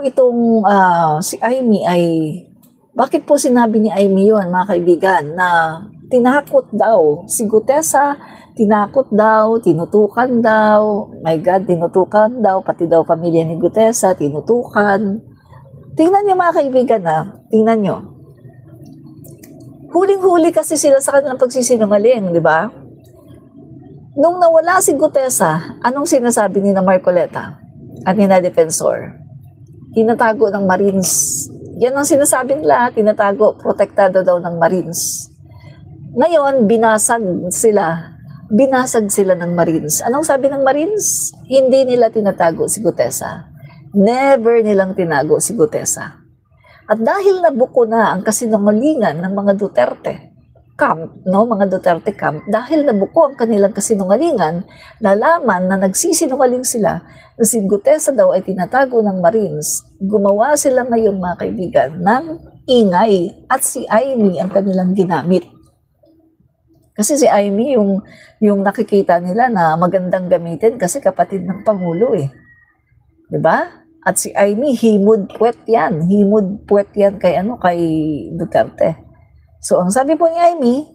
itong si Amy bakit po sinabi ni Amy yun, mga kaibigan, na tinakot daw si Gutesa, tinakot daw, tinutukan daw, my God, tinutukan daw, pati daw pamilya ni Gutesa, tinutukan. Tingnan niyo, mga kaibigan, tingnan niyo. Huling-huli kasi sila sa kanilang pagsisinungaling, di ba? Nung nawala si Gutesa, anong sinasabi ni na Marcoleta at ni na Defensor? Tinatago ng Marines. Yan ang sinasabi nila, tinatago, protektado daw ng Marines. Ngayon, binasag sila ng Marines. Anong sabi ng Marines? Hindi nila tinatago si Gutesa. Never nilang tinago si Gutesa. At dahil nabuko na ang kasinungalingan ng mga Duterte camp, no, mga Duterte camp, dahil nabuko ang kanilang kasinungalingan, nalaman na nagsisinungaling sila na si Gutesa daw ay tinatago ng Marines, gumawa sila ngayon, mga kaibigan, ng ingay at si Amy ang kanilang ginamit. Kasi si Amy yung nakikita nila na magandang gamitin kasi kapatid ng Pangulo eh. 'Di ba? At si Amy, himod puwet yan kay Duterte. So ang sabi po ni Amy,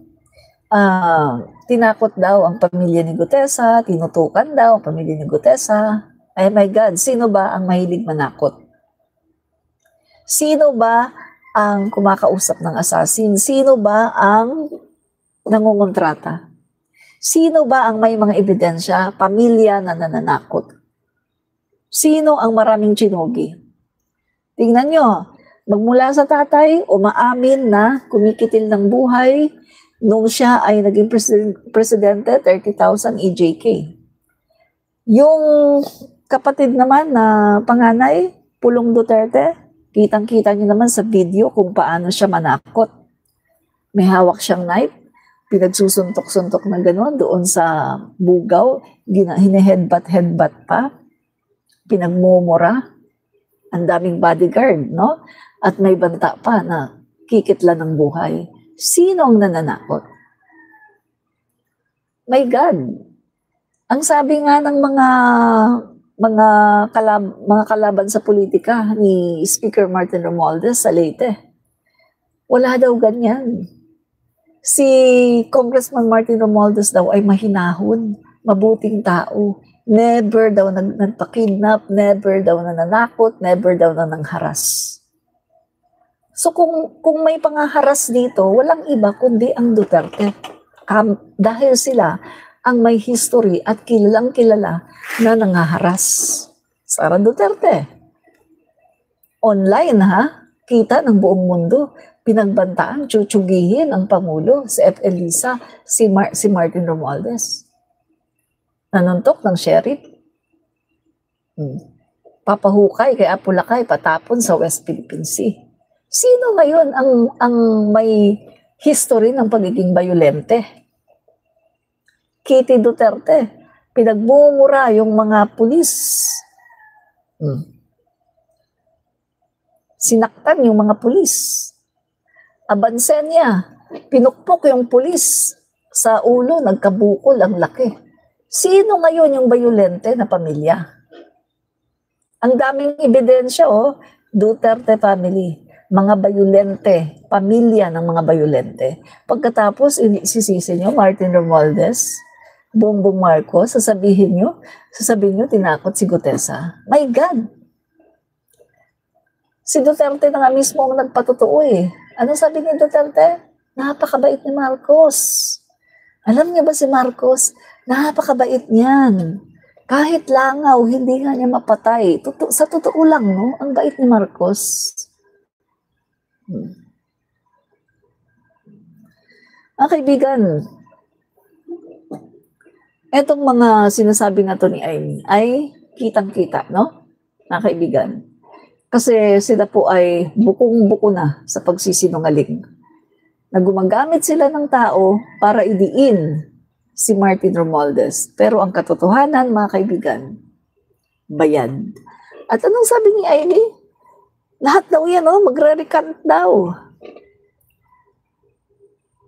tinakot daw ang pamilya ni Gutesa, tinutukan daw ang pamilya ni Gutesa. Ay my God, sino ba ang mahilig manakot? Sino ba ang kumakausap ng assassin? Sino ba ang nangungontrata? Sino ba ang may mga ebidensya? Pamilya na nananakot. Sino ang maraming chinugi? Tingnan nyo, magmula sa tatay, umaamin na kumikitil ng buhay nung siya ay naging presidente, 30,000 EJK. Yung kapatid naman na panganay, Pulong Duterte, kitang-kita nyo naman sa video kung paano siya manakot. May hawak siyang knife, pinagsusuntok-suntok na gano'n doon sa bugaw, hine-headbutt pa, pinagmumura, ang daming bodyguard, no? At may banta pa na kikitla ng buhay. Sino ang nananakot? My God! Ang sabi nga ng mga kalaban sa politika ni Speaker Martin Romualdez sa Leyte, wala daw ganyan. Si Congressman Martin Romualdez daw ay mahinahon, mabuting tao. Never daw nagpa-kidnap, never daw nananakot, never daw nangharas. So kung may pangaharas dito, walang iba kundi ang Duterte. Dahil sila ang may history at kilalang kilala na nangaharas. Sara Duterte. Online kita ng buong mundo, pinagbantaan, tsutsugihin ang Pangulo, si F. Elisa, si Martin Romualdez. Nanuntok ng sheriff. Papahukay kay Apulacay, patapon sa West Philippine Sea. Sino ngayon ang may history ng pagiging bayolente? Kitty Duterte. Pinagmumura yung mga pulis. Sinaktan yung mga pulis. Abansenya, pinukpok yung pulis sa ulo, nagkabukol ang laki. Sino ngayon yung bayolente na pamilya? Ang daming ebidensya, Duterte family, mga bayolente, pamilya ng mga bayolente. Pagkatapos, isisisi nyo, Martin Romualdez, Bongbong Marcos, sasabihin nyo, tinakot si Gutesa. My God! Si Duterte na nga mismo ang nagpatotoo eh. Ano sabi ni Duterte? Napakabait ni Marcos. Alam niyo ba si Marcos, Napakabait niyan. Kahit langaw, hindi nga niya mapatay. Sa totoo lang, no? Ang bait ni Marcos. Mga kaibigan, etong mga sinasabi nga to ni Amy ay kitang-kita, no? Mga kaibigan. Kasi sila po ay bukong-buko na sa pagsisinungaling. Na gumagamit sila ng tao para idiin si Martin Romualdez. Pero ang katotohanan, mga kaibigan, bayad. At anong sabi ni Amy? Lahat daw yan, oh, magre-recant daw.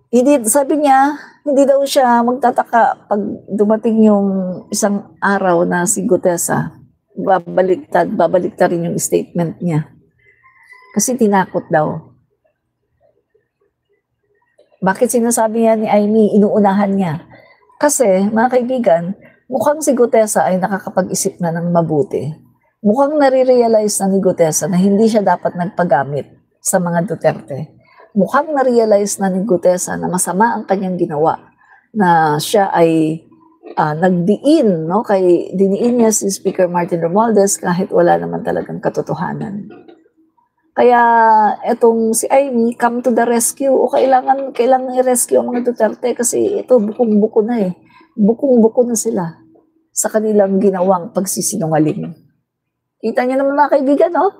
Hindi, sabi niya, hindi daw siya magtataka pag dumating yung isang araw na si Gutesa, babaliktad rin yung statement niya. Kasi tinakot daw. Bakit sinasabi niya ni Amy, inuunahan niya? Kasi, mga kaibigan, mukhang si Gutesa ay nakakapag-isip na ng mabuti. Mukhang nare-realize na ni Gutesa na hindi siya dapat nagpagamit sa mga Duterte. Mukhang na-realize na ni Gutesa na masama ang kanyang ginawa, na siya ay nagdiin, no? Diniin niya si Speaker Martin Romualdez kahit wala naman talagang katotohanan. Kaya etong si Amy, come to the rescue, o kailangan i-rescue ang mga Duterte kasi ito bukong-buko na eh. Bukong-buko na sila sa kanilang ginawang pagsisinungaling. Kita niyo naman mga kaibigan, no?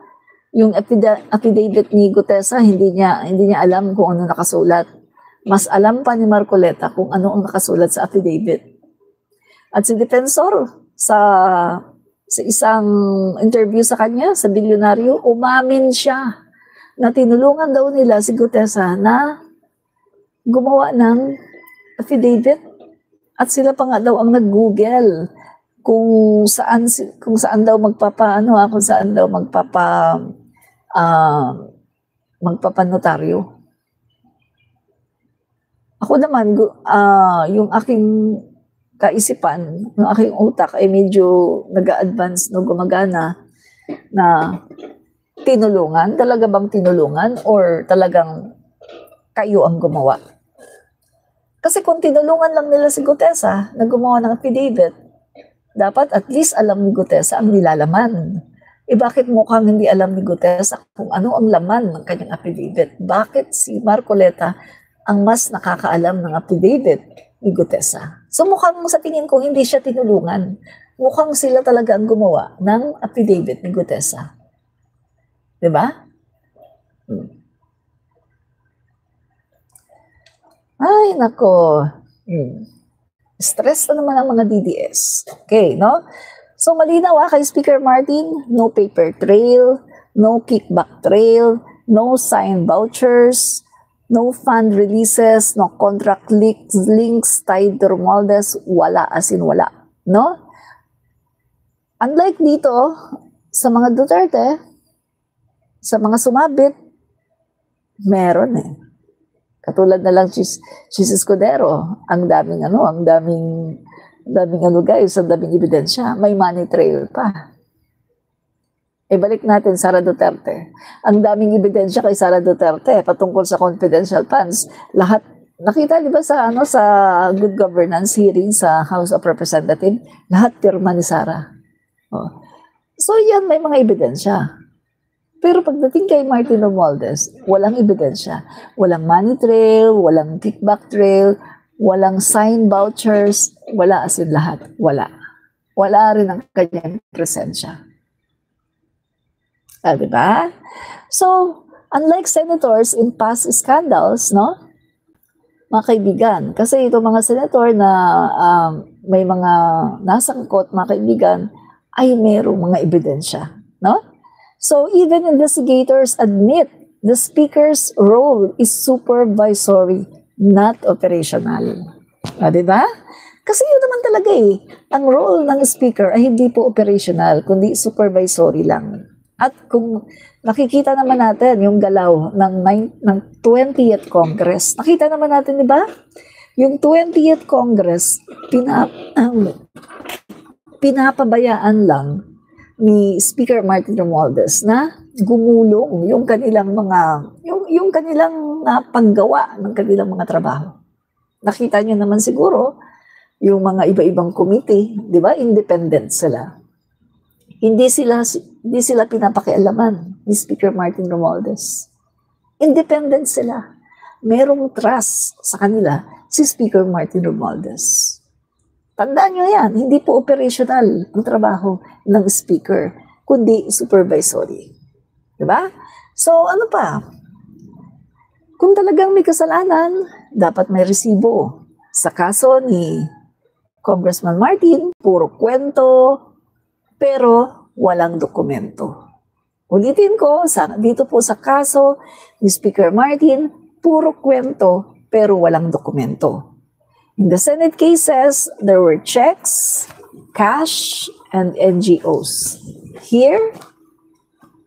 Yung affidavit ni Gutesa, hindi niya alam kung ano nakasulat. Mas alam pa ni Marcoleta kung ano ang nakasulat sa affidavit. At si Defensor, sa isang interview sa kanya, sa bilyonaryo, umamin siya na tinulungan daw nila si Gutesa na gumawa ng affidavit. At sila pa nga daw ang nag-Google kung saan daw magpapanotaryo. Ako naman, yung aking kaisipan, yung aking utak ay medyo nag-a-advance, no, gumagana na tinulungan. Talaga bang tinulungan or talagang kayo ang gumawa? Kasi kung tinulungan lang nila si Gutesa na gumawa ng affidavit, dapat at least alam ni Gutesa ang nilalaman. Bakit mukhang hindi alam ni Gutesa kung ano ang laman ng kanyang affidavit? Bakit si Marcoleta ang mas nakakaalam ng affidavit ni Gutesa? So mukhang sa tingin ko hindi siya tinulungan. Mukhang sila talaga ang gumawa ng affidavit ni Gutesa. Diba? Ay, nako. Stress na naman ang mga DDS. Okay, no? So, malinaw kay Speaker Martin, no paper trail, no kickback trail, no signed vouchers, no fund releases, no contract links tied to Romualdez, wala as in wala. No? Unlike dito, sa mga Duterte, sa mga sumabit, meron eh. Katulad na lang Chis Escudero, ang daming guys, ang daming ebidensya, may money trail pa. Balik natin Sara Duterte. Ang daming ebidensya kay Sara Duterte patungkol sa confidential funds. Lahat nakita di ba sa good governance hearing sa House of Representatives, lahat pirma ni Sara. Oh. So yan, may mga ebidensya. Pero pagdating kay Martin Romualdez, walang ebidensya. Walang money trail, walang kickback trail, walang signed vouchers, wala as in lahat. Wala. Wala rin ang kanyang presensya. Diba? So, unlike senators in past scandals, no? Mga kaibigan, kasi itong mga senator na may mga nasangkot, mga kaibigan, ay mayroong mga ebidensya, no? So, even investigators admit the speaker's role is supervisory, not operational. Diba? Kasi yun naman talaga eh. Ang role ng speaker ay hindi po operational, kundi supervisory lang. At kung nakikita naman natin yung galaw ng 20th Congress, nakita naman natin, di ba? Yung 20th Congress, pinapabayaan lang ni Speaker Martin Romualdez na gumulong yung kanilang paggawa ng kanilang mga trabaho. Nakita niyo naman siguro yung mga iba-ibang committee, di ba? Independent sila. Hindi sila pinapakialaman ni Speaker Martin Romualdez. Independent sila. Merong trust sa kanila si Speaker Martin Romualdez. Tandaan nyo yan, hindi po operational ang trabaho ng speaker, kundi supervisory. Diba? So, ano pa? Kung talagang may kasalanan, dapat may resibo. Sa kaso ni Congressman Martin, puro kwento, pero walang dokumento. Ulitin ko, dito po sa kaso ni Speaker Martin, puro kwento, pero walang dokumento. In the Senate cases, there were checks, cash, and NGOs. Here,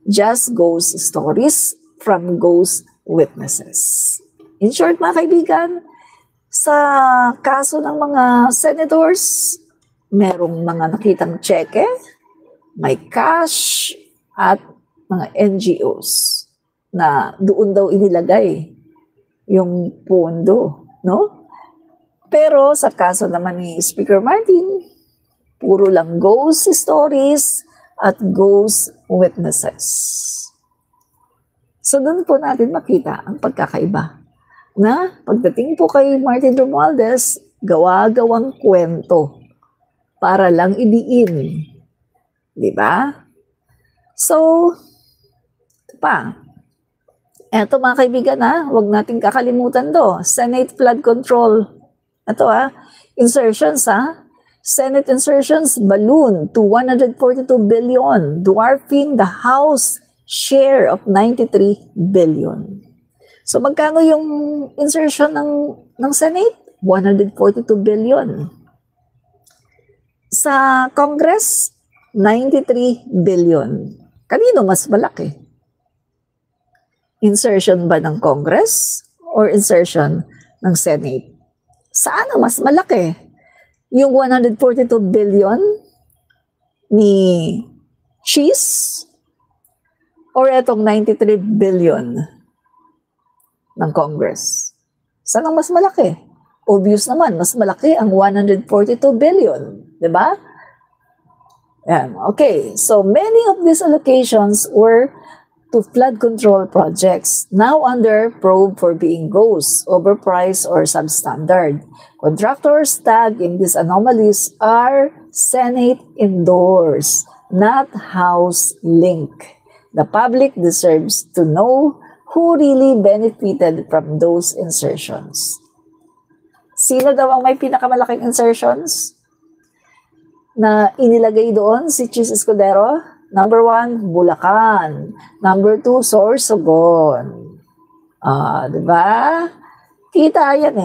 just ghost stories from ghost witnesses. In short, mga kaibigan, sa kaso ng mga senators, merong mga nakitang cheque, may cash, at mga NGOs na doon daw inilagay yung pondo, no? Pero sa kaso naman ni Speaker Martin, puro lang ghost stories at ghost witnesses. So doon po natin makita ang pagkakaiba na pagdating po kay Martin Romualdez, gawa-gawang kwento para lang idiin. Di ba? So, ito pa. Eto mga kaibigan huwag nating kakalimutan do. Senate flood control. Ito insertions Senate insertions balloon to 142 billion, dwarfing the House share of 93 billion. So magkano yung insertion ng Senate? 142 billion. Sa Congress, 93 billion. Kanino mas malaki? Insertion ba ng Congress or insertion ng Senate? Saan ang mas malaki? Yung 142 billion ni Cheese or etong 93 billion ng Congress? Saan ang mas malaki? Obvious naman, mas malaki ang 142 billion. Diba? Yan. Okay, so many of these allocations were to flood control projects, now under probe for being ghosts, overpriced, or substandard. Contractors tagged in these anomalies are Senate endorsed, not House link. The public deserves to know who really benefited from those insertions. Sino daw ang may pinakamalaking insertions na inilagay doon? Si Chis Escudero? Number 1, Bulacan. Number 2, Sorsogon. Diba? Kita yan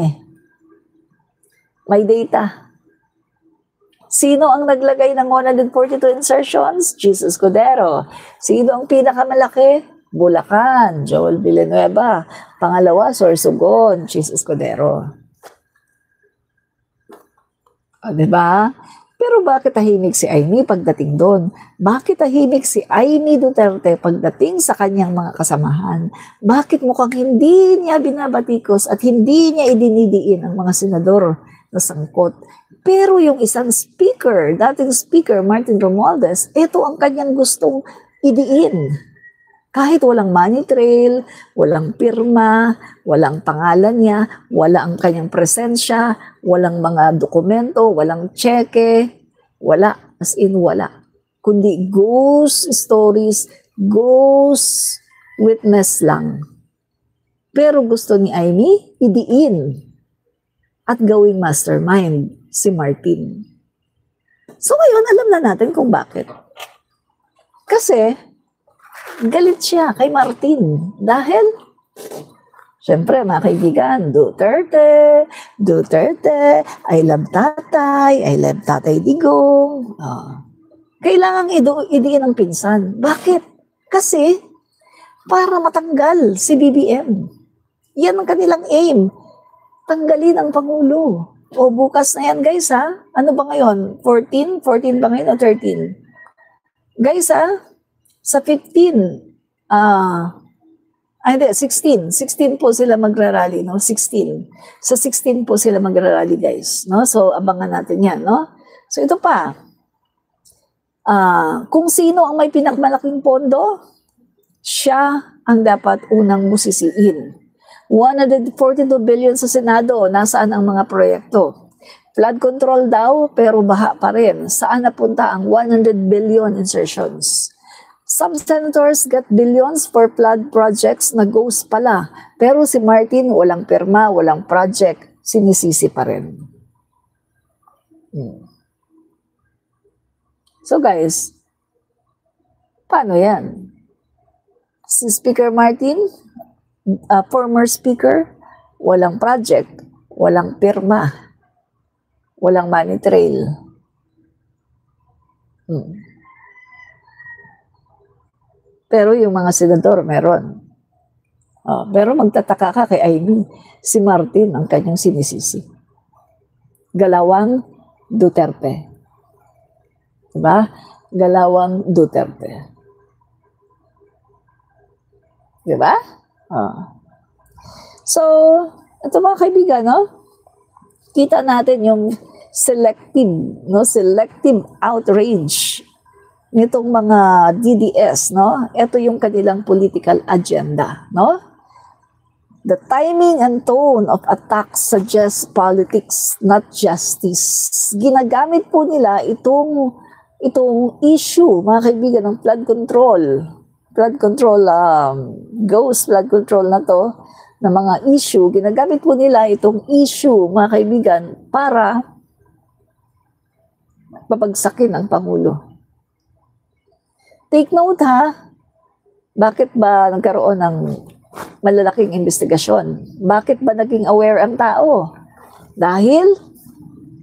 May data. Sino ang naglagay ng 142 insertions? Chis Escudero. Sino ang pinakamalaki? Bulacan. Joel Villanueva. Pangalawa, Sorsogon. Chis Escudero. Diba? Pero bakit tahimik si Amy pagdating doon? Bakit tahimik si Amy Duterte pagdating sa kanyang mga kasamahan? Bakit mukhang hindi niya binabatikos at hindi niya idinidiin ang mga senador na sangkot? Pero yung isang speaker, dating speaker Martin Romualdez, ito ang kanyang gustong idiin. Kahit walang money trail, walang pirma, walang pangalan niya, wala ang kanyang presensya, walang mga dokumento, walang cheque, wala, as in wala. Kundi ghost stories, ghost witness lang. Pero gusto ni Amy, idiin at gawing mastermind si Martin. So ngayon, alam na natin kung bakit. Kasi, galit siya kay Martin dahil, syempre mga kaibigan, Duterte, I love tatay Digong. Kailangang idiin ang pinsan. Bakit? Kasi, para matanggal si BBM. Yan ang kanilang aim. Tanggalin ang Pangulo. O bukas na yan guys Ano ba ngayon? 14? 14 ba ngayon o 13? Guys sa 15, Ay, hindi, 16. 16 po sila magrarally, no? 16. Sa 16 po sila magrarally, guys. No? So, abangan natin yan, no? So, ito pa. Kung sino ang may pinakamalaking pondo, siya ang dapat unang busisiin. 142 billion sa Senado, nasaan ang mga proyekto? Flood control daw, pero baha pa rin. Saan napunta ang 100 billion insertions? Some senators got billions for flood projects na ghost pala. Pero si Martin, walang pirma, walang project, sinisisi pa rin. So guys, paano yan? Si Speaker Martin, former speaker, walang project, walang pirma, walang money trail. Pero yung mga senador, meron. Pero magtataka ka kay Amy, si Martin ang kanyang sinisisi. Galawang Duterte. Diba? Galawang Duterte. Diba? So, ito mga kaibigan, no? Kita natin yung selective outrage nitong mga DDS, no? Ito yung kanilang political agenda, no? The timing and tone of attacks suggests politics, not justice. Ginagamit po nila itong issue, mga kaibigan, ng flood control, ghost flood control na to, na mga issue, ginagamit po nila itong issue, mga kaibigan, para papagsakin ang Pangulo. Take note ha, bakit ba nagkaroon ng malalaking investigasyon? Bakit ba naging aware ang tao? Dahil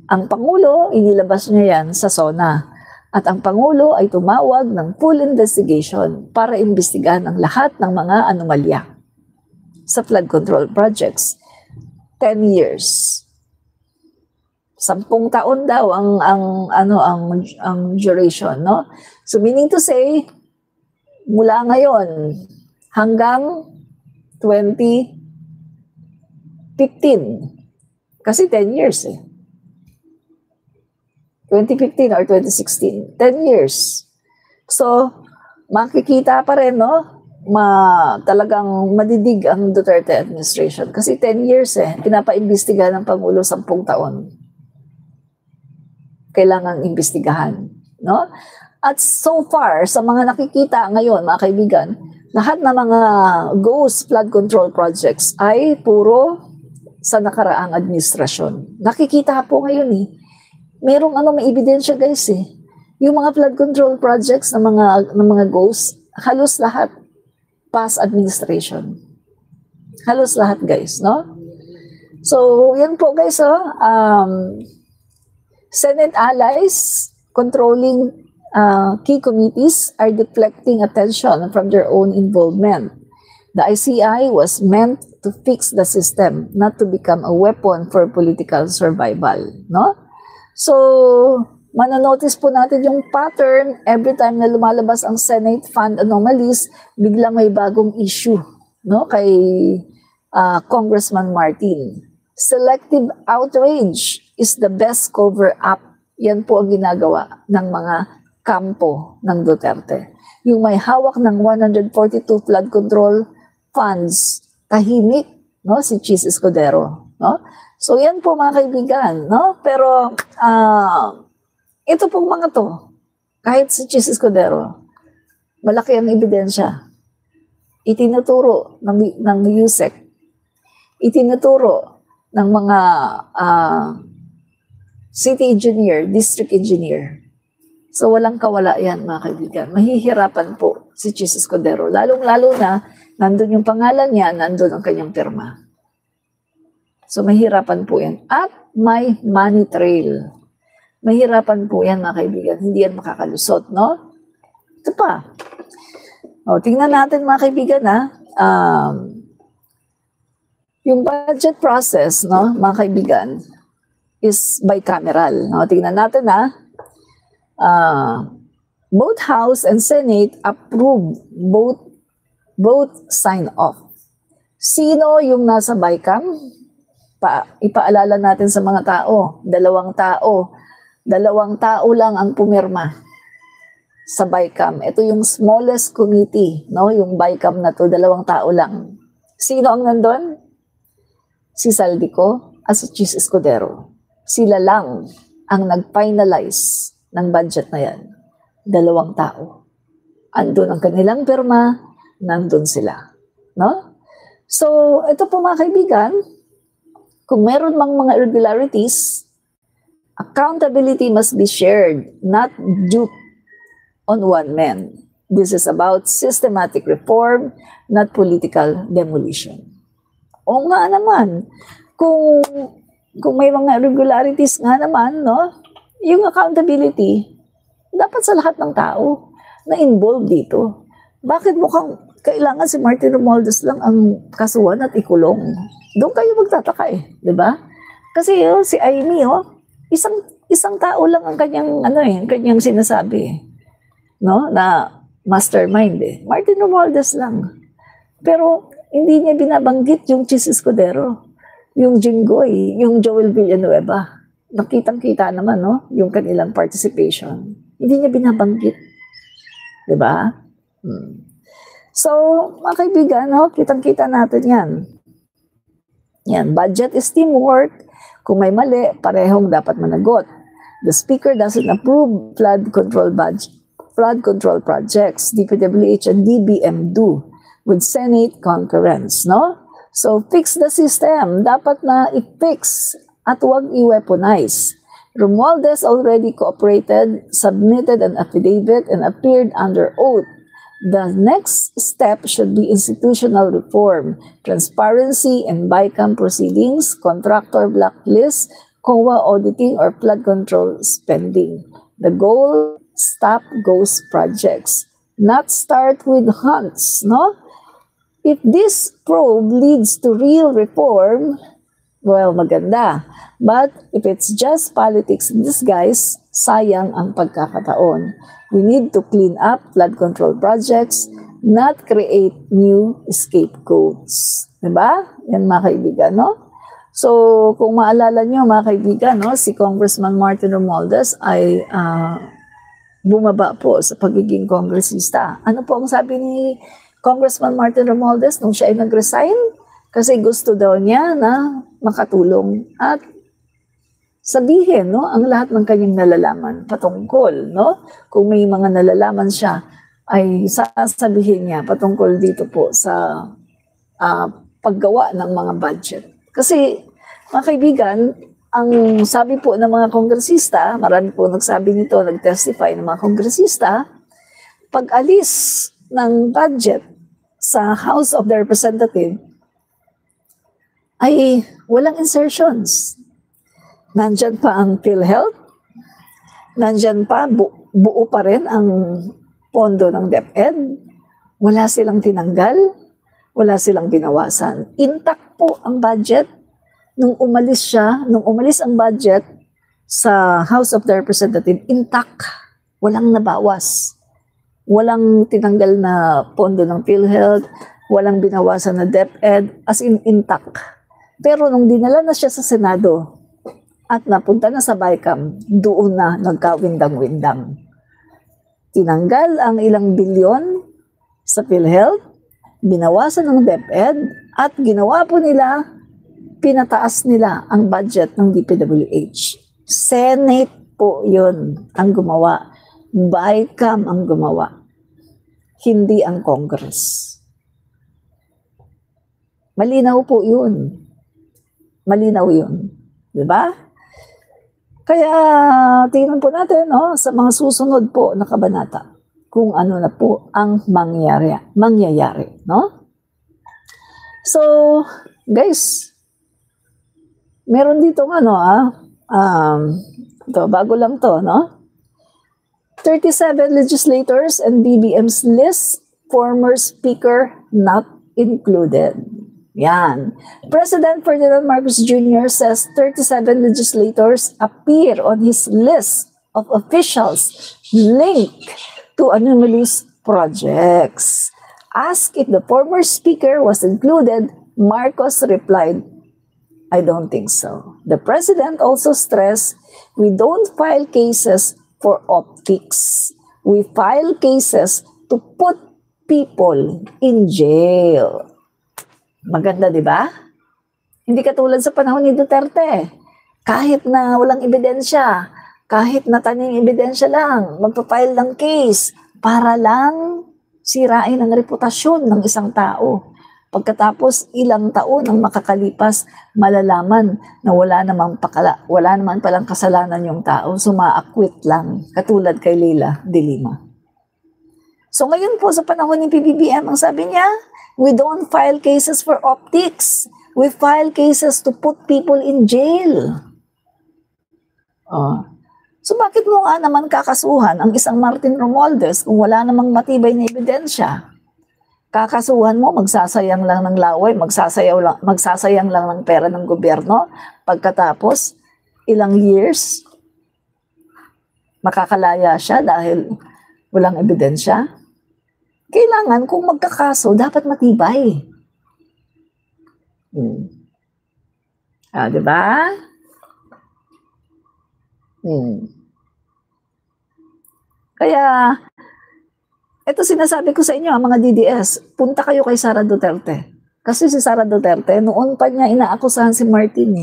ang Pangulo, inilabas niya yan sa SONA. At ang Pangulo ay tumawag ng full investigation para imbestigahan ang lahat ng mga anomalya sa flood control projects. 10 years. 10 taon daw ang duration, no? So meaning to say, mula ngayon hanggang 2015. Kasi 10 years eh. 2015 or 2016. 10 years. So, makikita pa rin, no? Talagang madidig ang Duterte administration. Kasi 10 years eh. Pinapaimbestigahan ng Pangulo 10 taon. Kailangang imbestigahan, no? At so far, sa mga nakikita ngayon, mga kaibigan, lahat ng mga ghost flood control projects ay puro sa nakaraang administrasyon. Nakikita po ngayon eh. Merong may ebidensya guys eh. Yung mga flood control projects ng mga ghosts, halos lahat past administration. Halos lahat guys, no? So, yan po guys, Senate allies controlling key committees are deflecting attention from their own involvement. The ICI was meant to fix the system, not to become a weapon for political survival, no? So, mananotice po natin yung pattern every time na lumalabas ang Senate fund anomalies, biglang may bagong issue, no, kay Congressman Martin. Selective outrage is the best cover-up. Yan po ang ginagawa ng mga kampo ng Duterte. Yung may hawak ng 142 flood control funds, tahimik, no, si Chis Escudero, no? So yan po mga kaibigan, no? Pero ito pong mga to, kahit si Chis Escudero, malaki ang ebidensya. Itinuturo ng USEC, itinuturo ng mga city engineer, district engineer. So walang kawala yan mga kaibigan. Mahihirapan po si Chis Escudero. Lalong-lalo na, nandun yung pangalan niya, nandun ang kanyang pirma. So mahirapan po yan. At may money trail. Mahirapan po yan mga kaibigan. Hindi yan makakalusot, no? Ito pa. Tingnan natin mga kaibigan yung budget process, no, mga kaibigan, is bicameral. No? Tingnan natin both House and Senate approve, both sign off. Sino yung nasa BICAM? Ipaalala natin sa mga tao, dalawang tao lang ang pumirma sa BICAM. Ito yung smallest committee, no? Yung BICAM na to, 2 tao lang. Sino ang nandun? Si Saldico at si Chis Escudero. Sila lang ang nag-finalize ng budget na yan. 2 tao. Andun ang kanilang pirma, nandun sila. No? So, ito po mga kaibigan, kung meron mang mga irregularities, accountability must be shared, not duped on one man. This is about systematic reform, not political demolition. O nga naman, kung may mga irregularities nga naman, no, yung accountability, dapat sa lahat ng tao na involved dito. Bakit mukhang kailangan si Martin Romualdez lang ang kasuhan at ikulong? Doon kayo magtataka di ba? Kasi si Amy, isang tao lang ang kanyang sinasabi, no, na mastermind Martin Romualdez lang. Pero hindi niya binabanggit yung Chis Escudero, yung Jinggoy, yung Joel Villanueva. Nakitang-kita naman, no, yung kanilang participation. Hindi niya binabanggit. Di ba? So, mga kaibigan, kitang-kita natin yan. Yan, budget is teamwork. Kung may mali, parehong dapat managot. The Speaker doesn't approve flood control projects. DPWH and DBM do with Senate concurrence, no? So, fix the system. Dapat na i-fix at huwag i-weaponize. Romualdez already cooperated, submitted an affidavit, and appeared under oath. The next step should be institutional reform, transparency in BICAM proceedings, contractor blacklist, COA auditing, or flood control spending. The goal, stop ghost projects, not start with hunts, no? If this probe leads to real reform, well, maganda. But if it's just politics in disguise, sayang ang pagkakataon. We need to clean up flood control projects, not create new scapegoats. Diba? Yan mga kaibigan, no? So, kung maalala nyo mga kaibigan, no, si Congressman Martin Romualdez ay bumaba po sa pagiging kongresista. Ano po ang sabi ni Congressman Martin Romualdez nung siya ay nag-resign? Kasi gusto daw niya na makatulong at sabihin, no, ang lahat ng kanyang nalalaman patungkol, no? Kung may mga nalalaman siya, ay sasabihin niya patungkol dito po sa paggawa ng mga budget. Kasi, mga kaibigan, ang sabi po ng mga kongresista, marami po nagsabi nito, nag-testify ng mga kongresista, pag alis ng budget sa House of the Representatives, ay walang insertions. Nandyan pa ang PhilHealth, nandyan pa, buo pa rin ang pondo ng DepEd, wala silang tinanggal, wala silang binawasan. Intact po ang budget. Nung umalis ang budget sa House of the Representatives, intact, walang nabawas. Walang tinanggal na pondo ng PhilHealth, walang binawasan na DepEd, as in intact. Pero nung dinala na siya sa Senado at napunta na sa BICAM, doon na nagkawindang-windang. Tinanggal ang ilang bilyon sa PhilHealth, binawasan ng DepEd, at ginawa po nila, pinataas nila ang budget ng DPWH. Senate po yun ang gumawa. BICAM ang gumawa. Hindi ang Congress. Malinaw po yun. Malinaw yun. Diba? Kaya tingnan po natin sa mga susunod po na kabanata kung ano na po ang mangyayari. No? So, guys, meron dito ito, bago lang to, no? 37 legislators and BBM's list, former speaker not included. Yan. President Ferdinand Marcos Jr. says 37 legislators appear on his list of officials linked to anomalous projects. Asked if the former speaker was included, Marcos replied, I don't think so. The president also stressed, we don't file cases for optics. We file cases to put people in jail. Maganda, di ba? Hindi katulad sa panahon ni Duterte. Kahit na walang ebidensya, kahit na tanyang ebidensya lang, magpapile ng case para lang sirain ang reputasyon ng isang tao. Pagkatapos ilang taon ang makakalipas, malalaman na wala naman palang kasalanan yung tao, suma-acquit lang, katulad kay Leila de Lima. So ngayon po sa panahon ng PBBM, ang sabi niya, we don't file cases for optics. We file cases to put people in jail. So bakit mo nga naman kakasuhan ang isang Martin Romualdez kung wala namang matibay na ebidensya? Kakasuhan mo, magsasayang lang ng laway, magsasayang lang ng pera ng gobyerno. Pagkatapos, ilang years, makakalaya siya dahil walang ebidensya. Kailangan kung magkakaso, dapat matibay. Diba? Kaya, ito sinasabi ko sa inyo, mga DDS, punta kayo kay Sara Duterte. Kasi si Sara Duterte, noon pa niya inaakusahan si Martin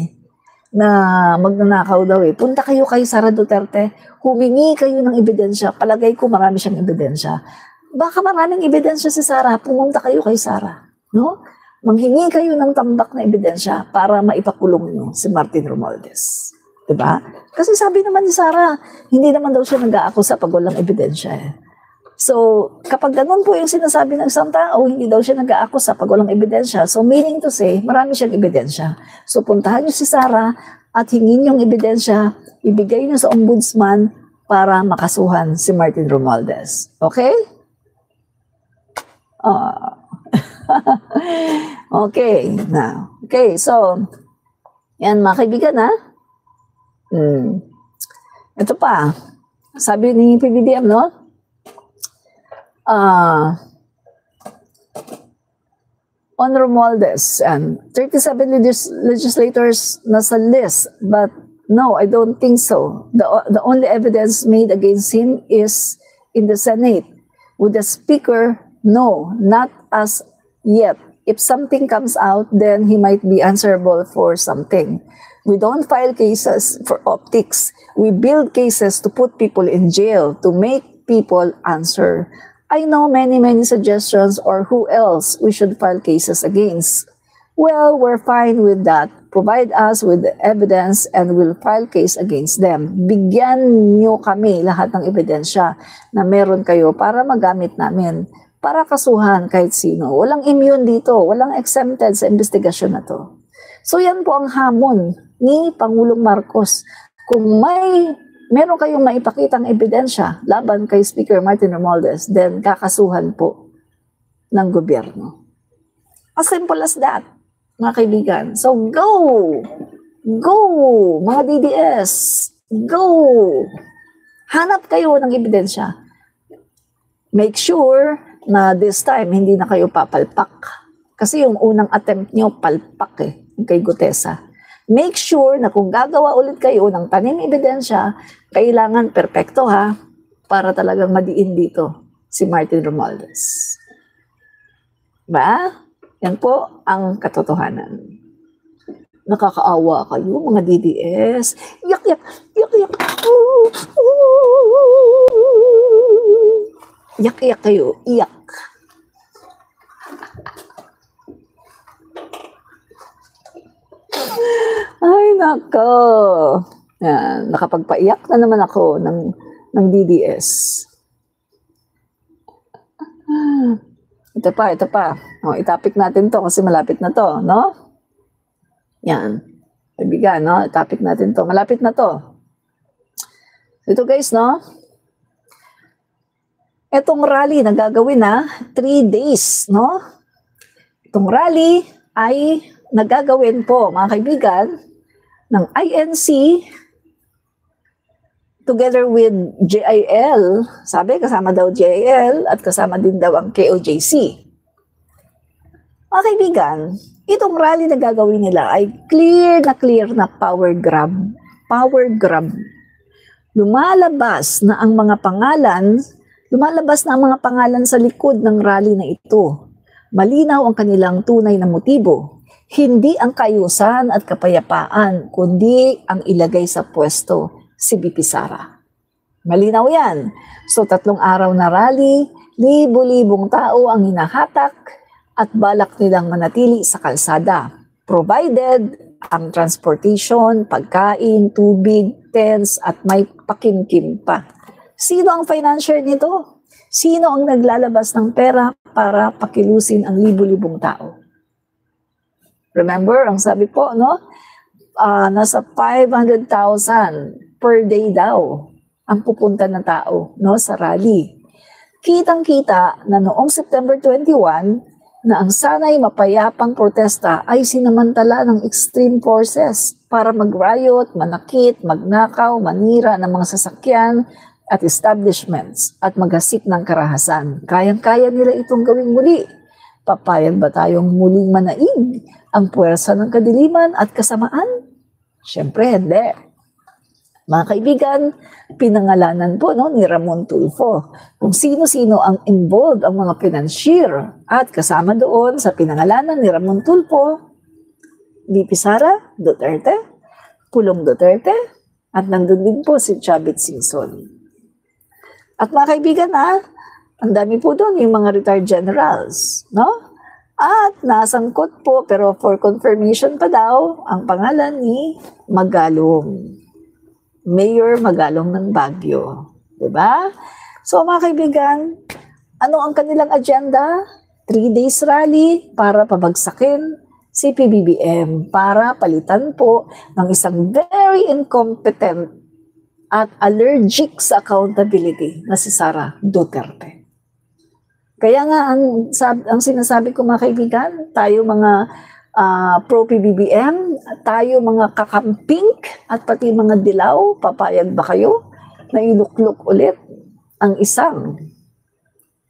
na magnanakaw daw Punta kayo kay Sara Duterte, humingi kayo ng ebidensya. Palagay ko marami siyang ebidensya. Baka maraming ebidensya si Sara, pumunta kayo kay Sara. No? Manghingi kayo ng tambak na ebidensya para maipakulong nyo si Martin Romualdez. Diba? Kasi sabi naman ni Sara, hindi naman daw siya nag-aakusa pag walang ebidensya. So, kapag ganun po yung sinasabi ng isang tao, hindi daw siya nag-aakusa pag walang ebidensya. So, meaning to say, marami siyang ebidensya. So, puntahan niyo si Sara at hingin yung ebidensya, ibigay niyo sa ombudsman para makasuhan si Martin Romualdez. Okay? Okay. Now, okay, so, yan mga kaibigan Ito pa, sabi ni PBBM, no? On Romualdez, and 37 legislators nasa list, but no, I don't think so. The only evidence made against him is in the Senate. With the Speaker, no, not as yet. If something comes out, then he might be answerable for something. We don't file cases for optics. We build cases to put people in jail, to make people answer. I know many suggestions or who else we should file cases against. Well, we're fine with that. Provide us with the evidence and we'll file case against them. Bigyan niyo kami lahat ng ebidensya na meron kayo para magamit namin. Para kasuhan kahit sino. Walang immune dito. Walang exempted sa investigasyon na to. So yan po ang hamon ni Pangulong Marcos. Kung meron kayong maipakitang ebidensya laban kay Speaker Martin Romualdez, then kakasuhan po ng gobyerno. As simple as that, mga kaibigan. So go! Go! Mga DDS! Go! Hanap kayo ng ebidensya. Make sure na this time hindi na kayo papalpak. Kasi yung unang attempt nyo, palpak kay Gutesa. Make sure na kung gagawa ulit kayo ng tanim ebidensya, kailangan perpekto para talagang madiin dito si Martin Romualdez. Ba? Yan po ang katotohanan. Nakakaawa kayo, mga DDS. Yak, yak, yak, yak. Yak, yak kayo, iyak. Ay, nako. Yan, nakapagpaiyak na naman ako ng DDS. Ito pa. O, itapik natin to kasi malapit na to, no? Yan. Kaibigan, no? Itapik natin to. Malapit na to. Ito guys, no? Itong rally na gagawin 3 days, no? Itong rally ay nagagawin po, mga kaibigan, ng INC together with JIL. Sabi, kasama daw JIL at kasama din daw ang KOJC. Mga kaibigan, Itong rally na gagawin nila ay clear na power grab. Power grab. Lumalabas na ang mga pangalan sa likod ng rally na ito. Malinaw ang kanilang tunay na motibo. Hindi ang kaayusan at kapayapaan, kundi ang ilagay sa pwesto si BP Sara. Malinaw yan. So 3 araw na rally, libo-libong tao ang hinahatak at balak nilang manatili sa kalsada. Provided ang transportation, pagkain, tubig, tents at may pakimkim pa. Sino ang financier nito? Sino ang naglalabas ng pera para pakilusin ang libo-libong tao? Remember, ang sabi po, no? Nasa 500,000 per day daw ang pupunta na tao, no, sa rally. Kitang-kita na noong September 21 na ang sanay mapayapang protesta ay sinamantala ng extreme forces para mag-riot, manakit, magnakaw, manira ng mga sasakyan at establishments at maghasik ng karahasan. Kayang-kaya nila itong gawing muli. Papayag ba tayong muling manaig ang puwersa ng kadiliman at kasamaan? Siyempre, hindi. Mga kaibigan, pinangalanan po, no, ni Ramon Tulfo kung sino-sino ang involved, ang mga financier. At kasama doon sa pinangalanan ni Ramon Tulfo, BP Sara Duterte, Pulong Duterte, at nandun din po si Chavit Singson. At mga kaibigan, ang dami po doon yung mga retired generals, no? At nasangkot po, pero for confirmation pa daw, ang pangalan ni Magalong. Mayor Magalong ng Baguio. Diba? So mga kaibigan, ano ang kanilang agenda? 3 days rally para pabagsakin si PBBM, para palitan po ng isang very incompetent at allergic sa accountability na si Sara Duterte. Kaya nga ang sinasabi ko mga kaibigan, tayo mga pro-PBBM, tayo mga kakamping at pati mga dilaw, papayag ba kayo na iluklok ulit ang isang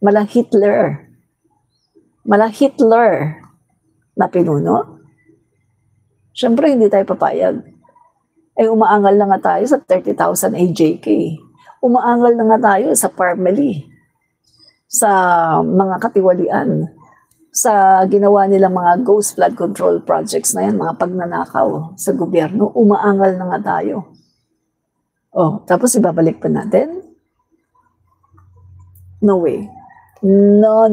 mala Hitler na pinuno? Siyempre hindi tayo papayag. Umaangal na nga tayo sa 30,000 AJK. Umaangal na nga tayo sa Parmeli, sa mga katiwalian, sa ginawa nilang mga ghost flood control projects na yan, mga pagnanakaw sa gobyerno, umaangal na nga tayo. Tapos ibabalik pa natin? No way. No.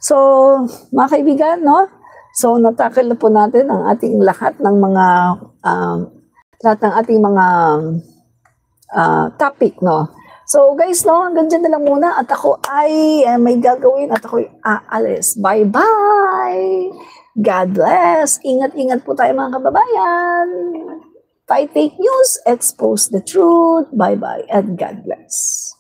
So, mga kaibigan, no? So, natakil na po natin ang ating lahat ng mga topic, no? So guys, no, hanggang dyan na lang muna at ako ay may gagawin at ako'y aalis. Bye-bye! God bless! Ingat-ingat po tayo mga kababayan! Fight fake news, expose the truth. Bye-bye and God bless.